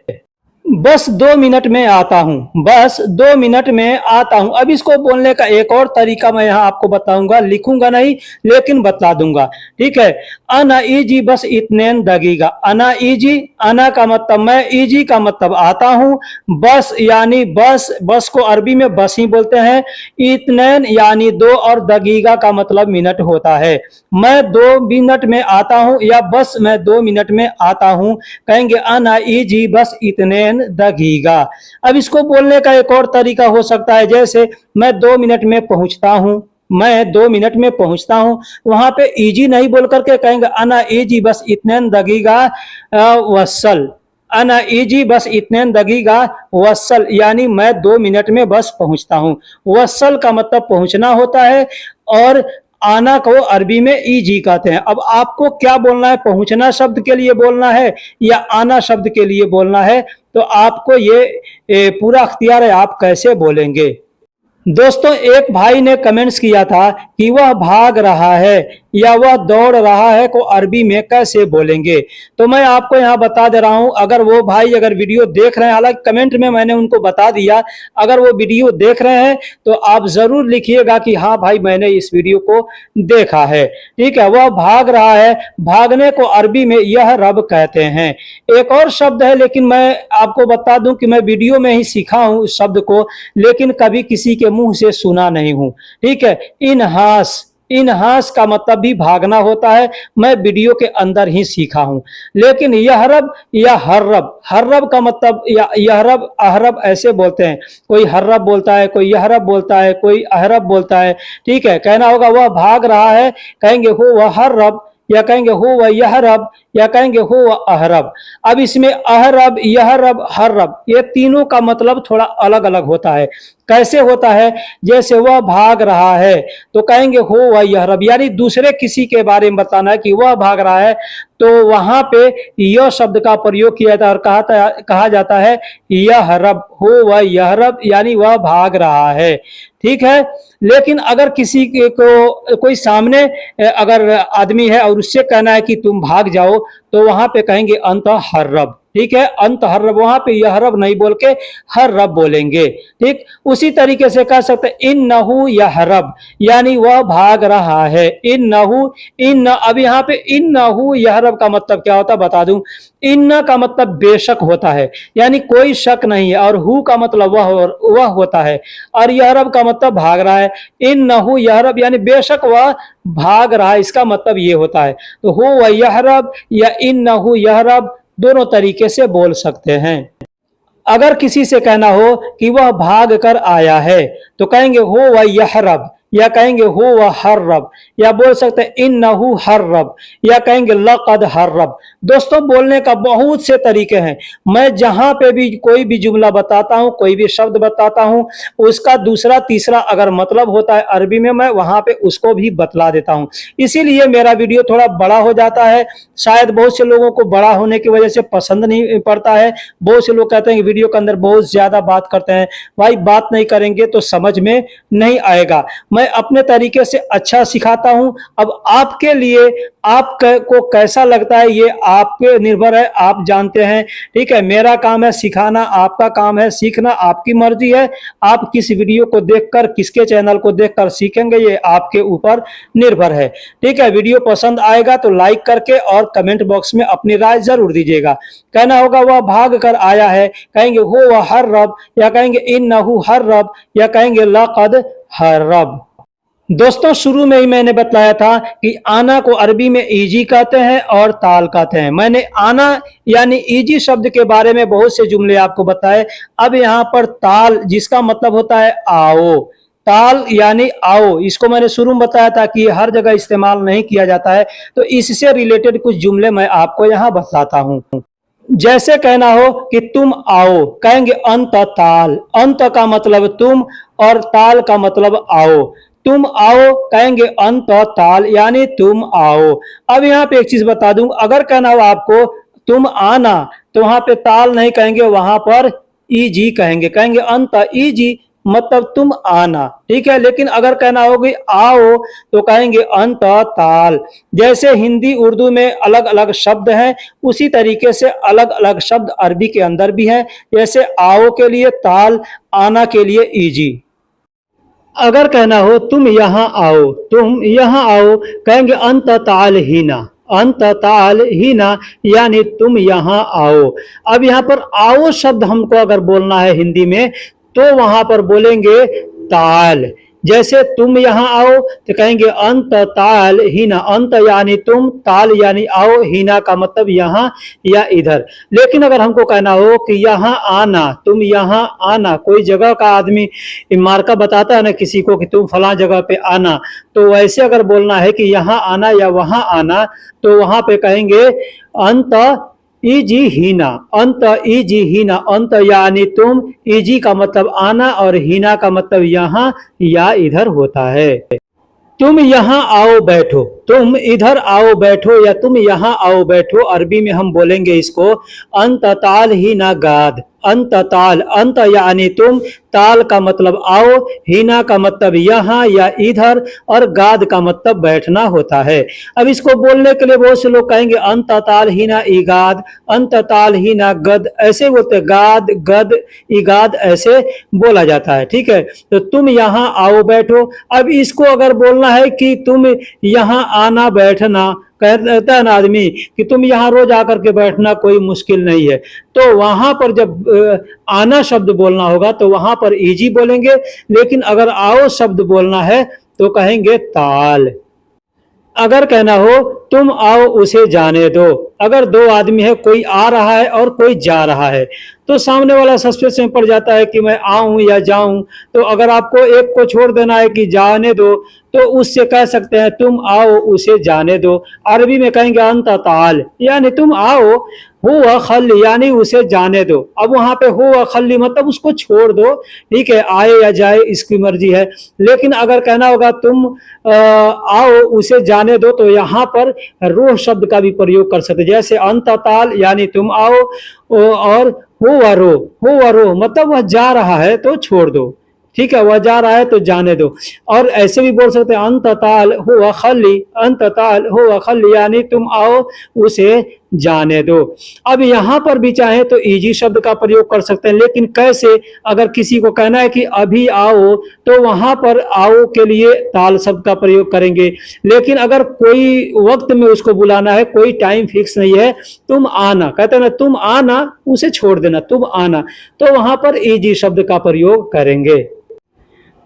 बस 2 मिनट में आता हूं, बस 2 मिनट में आता हूं। अब इसको बोलने का एक और तरीका मैं यहां आपको बताऊंगा, लिखूंगा नहीं लेकिन बता दूंगा, ठीक है। अना इजी बस इतनेन दगीगा। अना इजी, अना का मतलब मैं, इजी का मतलब आता हूं, बस यानी बस, बस को अरबी में बस ही बोलते हैं, इतनेन यानी 2 और दगीगा का मतलब मिनट होता है। मैं 2 मिनट में आता हूं या बस मैं 2 मिनट में आता हूं, कहेंगे अना इजी बस इतनेन दगीगा। अब इसको बोलने का एक और तरीका हो सकता है, जैसे मैं 2 मिनट में पहुंचता हूं, मैं 2 मिनट में पहुंचता हूं, वहां पे इजी नहीं बोल करके कहेंगे अना इजी बस इतनेन दगीगा वसल। अना इजी बस इतनेन दगीगा वसल, यानी मैं 2 मिनट में बस पहुंचता हूं। वसल का मतलब पहुंचना होता है और आना को अरबी में इजी कहते हैं। अब आपको क्या बोलना है, पहुंचना शब्द के लिए बोलना है या आना शब्द के लिए बोलना है, तो आपको ये पूरा अख्तियार है, आप कैसे बोलेंगे। दोस्तों एक भाई ने कमेंट्स किया था कि वह भाग रहा है या वह दौड़ रहा है को अरबी में कैसे बोलेंगे, तो मैं आपको यहाँ बता दे रहा हूँ। अगर वो भाई अगर वीडियो देख रहे हैं, हालांकि कमेंट में मैंने उनको बता दिया, अगर वो वीडियो देख रहे हैं तो आप जरूर लिखिएगा कि हाँ भाई मैंने इस वीडियो को देखा है, ठीक है। वह भाग रहा है, भागने को अरबी में यह रब कहते हैं। एक और शब्द है लेकिन मैं आपको बता दूं कि मैं वीडियो में ही सीखा हूं इस शब्द को, लेकिन कभी किसी के मुंह से सुना नहीं हूं, ठीक है। इनहास, इनहास का मतलब भी भागना होता है, मैं वीडियो के अंदर ही सीखा हूं। लेकिन यहरब या हर्रब, हर्रब का मतलब या यहरब अहरब ऐसे बोलते हैं, कोई हर्रब बोलता है, कोई यहरब बोलता है, कोई अहरब बोलता है, ठीक है। कहना होगा वह भाग रहा है, कहेंगे हो वह हर्रब या कहेंगे हो वह यहरब या कहेंगे हो वह अहरब। अब इसमें अहरब, यहरब, हर्रब ये तीनों का मतलब थोड़ा अलग अलग होता है। कैसे होता है? जैसे वह भाग रहा है तो कहेंगे हो वह यहरब, यानी दूसरे किसी के बारे में बताना है कि वह भाग रहा है, तो वहां पे यह शब्द का प्रयोग किया जाता है और कहा जाता है यहरब, हो वह यहरब, यानी वह भाग रहा है। ठीक है। लेकिन अगर किसी को कोई सामने अगर आदमी है और उससे कहना है कि तुम भाग जाओ, तो वहां पे कहेंगे अंत हर्रब। ठीक है, अंत हर्रब, वहां पे यहरब नहीं बोल के हर्रब बोलेंगे। ठीक, उसी तरीके से कह सकते हैं इन नहु यहरब, यानी वह भाग रहा है। इन नहु, इन, अब यहाँ पे इन नहु यहरब का मतलब क्या होता है बता दूं। इन का मतलब बेशक होता है, यानी कोई शक नहीं है, और हु का मतलब वह होता है, और यहरब का मतलब भाग रहा है। इन नहु यहरब यानी बेशक वह भाग रहा है, इसका मतलब ये होता है। तो हो वह यहरब या इन नहु यहरब दोनों तरीके से बोल सकते हैं। अगर किसी से कहना हो कि वह भाग कर आया है, तो कहेंगे हो वह यहरब, या कहेंगे हो वह हर्रब, या बोल सकते हैं इन्नहु हर्रब, या कहेंगे लक़द हर्रब। दोस्तों, बोलने का बहुत से तरीके हैं। मैं जहां पे भी कोई भी जुमला बताता हूं, कोई भी शब्द बताता हूं, उसका दूसरा तीसरा अगर मतलब होता है अरबी में, मैं वहां पे उसको भी बतला देता हूं। इसीलिए मेरा वीडियो थोड़ा बड़ा हो जाता है। शायद बहुत से लोगों को बड़ा होने की वजह से पसंद नहीं पड़ता है। बहुत से लोग कहते हैं कि वीडियो के अंदर बहुत ज्यादा बात करते हैं। भाई, बात नहीं करेंगे तो समझ में नहीं आएगा। मैं अपने तरीके से अच्छा सिखाता हूं। अब आपके लिए आपको कैसा लगता है ये आप पे निर्भर है, आप जानते हैं। ठीक है, मेरा काम है सिखाना, आपका काम है सीखना, आपकी मर्जी है। आप किस वीडियो को देखकर, किसके चैनल को देखकर सीखेंगे, ये आपके ऊपर निर्भर है। ठीक है, वीडियो पसंद आएगा तो लाइक करके और कमेंट बॉक्स में अपनी राय जरूर दीजिएगा। कहना होगा वह भाग कर आया है, कहेंगे हो वह हर्रब, या कहेंगे इन्नहु हर्रब, या कहेंगे लक़द हर्रब। दोस्तों, शुरू में ही मैंने बताया था कि आना को अरबी में ईजी कहते हैं और ताल कहते हैं। मैंने आना यानी ईजी शब्द के बारे में बहुत से जुमले आपको बताए। अब यहाँ पर ताल, जिसका मतलब होता है आओ, ताल यानी आओ, इसको मैंने शुरू में बताया था कि हर जगह इस्तेमाल नहीं किया जाता है, तो इससे रिलेटेड कुछ जुमले मैं आपको यहाँ बताता हूँ। जैसे कहना हो कि तुम आओ, कहेंगे अंत ताल, अंत का मतलब तुम और ताल का मतलब आओ। तुम आओ, कहेंगे अंत ताल, यानी तुम आओ। अब यहाँ पे एक चीज बता दूं, अगर कहना हो आपको तुम आना, तो वहां पे ताल नहीं कहेंगे, वहां पर ईजी कहेंगे, कहेंगे अंत ईजी, मतलब तुम आना। ठीक है, लेकिन अगर कहना होगी आओ, तो कहेंगे अंत ताल। जैसे हिंदी उर्दू में अलग अलग शब्द हैं, उसी तरीके से अलग अलग शब्द अरबी के अंदर भी हैं। जैसे आओ के लिए ताल, आना के लिए ईजी। अगर कहना हो तुम यहाँ आओ, तुम यहाँ आओ, कहेंगे अंत ताल हीना, अंत ताल हीना, यानी तुम यहाँ आओ। अब यहाँ पर आओ शब्द हमको अगर बोलना है हिंदी में, तो वहां पर बोलेंगे ताल। जैसे तुम यहाँ आओ तो कहेंगे अंत ताल हीना, अंत यानी तुम, ताल यानी आओ, हीना का मतलब यहाँ या इधर। लेकिन अगर हमको कहना हो कि यहाँ आना, तुम यहाँ आना, कोई जगह का आदमी मार्का बताता है ना किसी को कि तुम फलां जगह पे आना, तो वैसे अगर बोलना है कि यहाँ आना या वहां आना, तो वहां पे कहेंगे अंत ईजी हीना, अंत ईजी हीना, अंत यानी तुम, ईजी का मतलब आना और हीना का मतलब यहाँ या इधर होता है। तुम यहाँ आओ बैठो, तुम इधर आओ बैठो, या तुम यहाँ आओ बैठो, अरबी में हम बोलेंगे इसको अंत ताल हीना गाद, अंत ताल, अंत यानी तुम, ताल का मतलब आओ, हीना का मतलब यहाँ या इधर, और गाद का मतलब बैठना होता है। अब इसको बोलने के लिए बहुत से लोग कहेंगे अंत ताल हीना इगाद, अंत ताल हीना गद, ऐसे बोलते, गाद गद इगाद ऐसे बोला जाता है। ठीक है, तो तुम यहाँ आओ बैठो। अब इसको अगर बोलना है कि तुम यहाँ आना बैठना, कहता है ना आदमी कि तुम यहाँ रोज आकर के बैठना कोई मुश्किल नहीं है, तो वहां पर जब आना शब्द बोलना होगा तो वहां पर ईजी बोलेंगे। लेकिन अगर आओ शब्द बोलना है तो कहेंगे ताल। अगर कहना हो तुम आओ उसे जाने दो, अगर दो आदमी है, कोई आ रहा है और कोई जा रहा है, तो सामने वाला सस्पेंस में पड़ जाता है कि मैं आऊं या जाऊं। तो अगर आपको एक को छोड़ देना है कि जाने दो, तो उससे कह सकते हैं तुम आओ उसे जाने दो। अरबी में कहेंगे अंत ताल, यानी तुम आओ, हुआ खल्ली यानी उसे जाने दो। अब वहां पे हुआ खल्ली मतलब उसको छोड़ दो, ठीक है, आए या जाए इसकी मर्जी है। लेकिन अगर कहना होगा तुम आओ उसे जाने दो, तो यहाँ पर रूह शब्द का भी प्रयोग कर सकते, जैसे अंत ताल यानी तुम आओ, और हुआ रो मतलब वह जा रहा है तो छोड़ दो, ठीक है, वह जा रहा है तो जाने दो। और ऐसे भी बोल सकते हैं अंत ताल हुआ खल्ली, अंत ताल हुआ खल्ली यानी तुम आओ उसे जाने दो। अब यहाँ पर भी चाहे तो इजी शब्द का प्रयोग कर सकते हैं, लेकिन कैसे? अगर किसी को कहना है कि अभी आओ, तो वहां पर आओ के लिए ताल शब्द का प्रयोग करेंगे। लेकिन अगर कोई वक्त में उसको बुलाना है, कोई टाइम फिक्स नहीं है, तुम आना, कहते हैं ना तुम आना, उसे छोड़ देना, तुम आना, तो वहां पर इजी शब्द का प्रयोग करेंगे।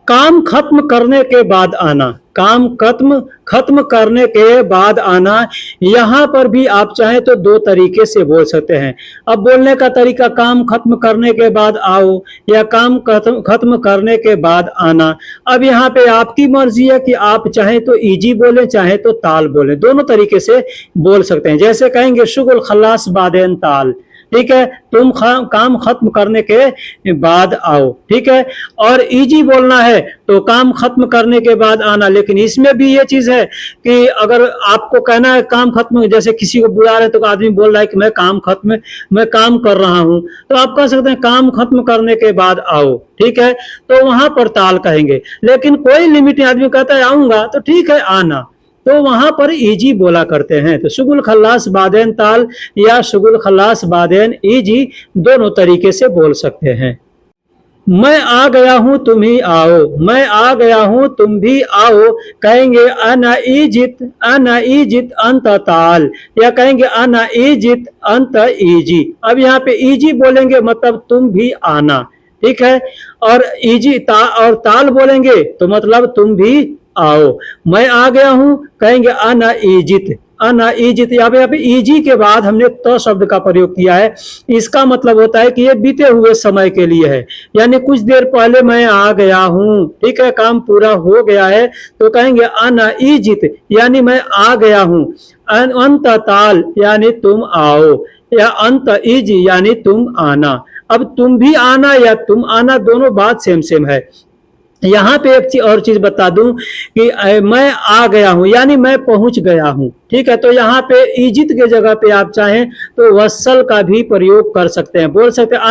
काम खत्म करने के बाद आना, काम खत्म करने के बाद आना, यहां पर भी आप चाहें तो दो तरीके से बोल सकते हैं। अब बोलने का तरीका काम खत्म करने के बाद आओ या काम खत्म करने के बाद आना। अब यहाँ पे आपकी मर्जी है कि आप चाहें तो इजी बोलें, चाहे तो ताल बोलें, दोनों तरीके से बोल सकते हैं। जैसे कहेंगे शुगुल खल्लास बादेन ताल, ठीक है, तुम काम खत्म करने के बाद आओ, ठीक है। और इजी बोलना है तो काम खत्म करने के बाद आना। लेकिन इसमें भी ये चीज है कि अगर आपको कहना है काम खत्म, जैसे किसी को बुला रहे तो आदमी बोल रहा है कि मैं काम कर रहा हूं, तो आप कह सकते हैं काम खत्म करने के बाद आओ, ठीक है, तो वहां पर ताल कहेंगे। लेकिन कोई लिमिट नहीं, आदमी कहता है आऊंगा तो ठीक है आना, तो वहां पर इजी बोला करते हैं। तो शुगुल खल्लास बादेन ताल या शुगुल खल्लास बादेन इजी, दोनों तरीके से बोल सकते हैं। मैं आ गया हूं तुम ही आओ, मैं आ गया हूं तुम भी आओ, कहेंगे अना इजित अंत ताल, या कहेंगे अना इजित अंत इजी। अब यहाँ पे इजी बोलेंगे मतलब तुम भी आना, ठीक है, और इजी और ताल बोलेंगे तो मतलब तुम भी आओ। मैं आ गया हूं कहेंगे अना इजित, यहाँ पे इजी के बाद हमने तो शब्द का प्रयोग किया है। इसका मतलब होता है कि ये बीते हुए समय के लिए है, यानी कुछ देर पहले मैं आ गया हूं, ठीक है, काम पूरा हो गया है, तो कहेंगे अना इजित यानी मैं आ गया हूं। अंत ताल यानी तुम आओ, या अंत इजी यानी तुम आना। अब तुम भी आना या तुम आना, दोनों बात सेम है। यहाँ पे एक और चीज बता दूं कि मैं आ गया हूं यानी मैं पहुंच गया हूं, ठीक है, तो यहाँ पे इजित के जगह पे आप चाहें तो वसल का भी प्रयोग कर सकते हैं, बोल सकते हैं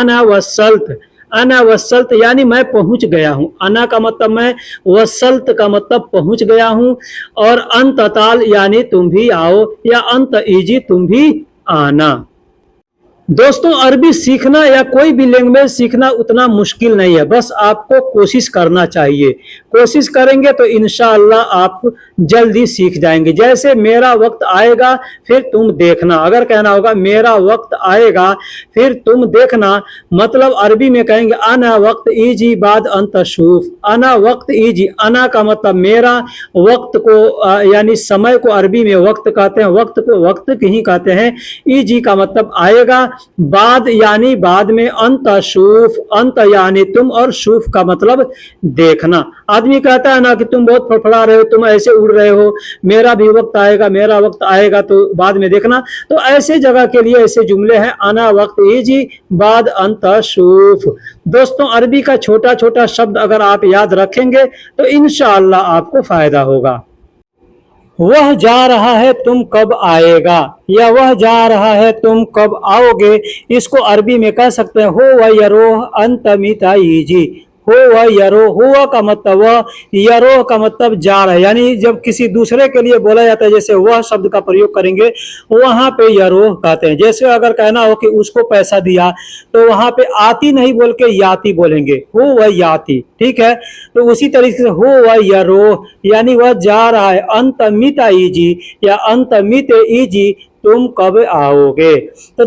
अना वसल्त यानी मैं पहुंच गया हूं। अना का मतलब मैं, वसल्त का मतलब पहुंच गया हूं। और अंत ताल यानी तुम भी आओ, या अंत इजी तुम भी आना। दोस्तों, अरबी सीखना या कोई भी लैंग्वेज सीखना उतना मुश्किल नहीं है, बस आपको कोशिश करना चाहिए। कोशिश करेंगे तो इंशाअल्लाह आप जल्दी सीख जाएंगे। जैसे मेरा वक्त आएगा फिर तुम देखना, अगर कहना होगा मेरा वक्त आएगा फिर तुम देखना, मतलब अरबी में कहेंगे अना वक्त इजी बाद अंतशूफ। अना वक्त इजी, अना का मतलब मेरा, वक्त को यानी समय को अरबी में वक्त कहते हैं, वक्त को वक्त ही कहते हैं। इजी का मतलब आएगा, बाद यानी बाद में, अंत शूफ, अंत यानी तुम, और शूफ का मतलब देखना। आदमी कहता है ना कि तुम बहुत फड़फड़ा रहे हो, तुम ऐसे उड़ रहे हो, मेरा भी वक्त आएगा, मेरा वक्त आएगा तो बाद में देखना। तो ऐसे जगह के लिए ऐसे जुमले हैं, अना वक्त इजी बाद अंत शूफ। दोस्तों, अरबी का छोटा छोटा शब्द अगर आप याद रखेंगे तो इंशाअल्लाह आपको फायदा होगा। वह जा रहा है तुम कब आएगा, या वह जा रहा है तुम कब आओगे, इसको अरबी में कह सकते हैं हो व यरोह अंतमिता इजी। हो व यरो, हुआ का मतलब वह, यरोह का मतलब जा रहा है, यानी जब किसी दूसरे के लिए बोला जाता है, जैसे वह शब्द का प्रयोग करेंगे वहां पे यरोह कहते हैं। जैसे अगर कहना हो कि उसको पैसा दिया, तो वहां पे आती नहीं बोल के याती बोलेंगे, हो व याती, ठीक है। तो उसी तरीके से हो व यरोह यानी वह जा रहा है, अंतमित इजी या अंतमित इजी तुम कब आओगे। तो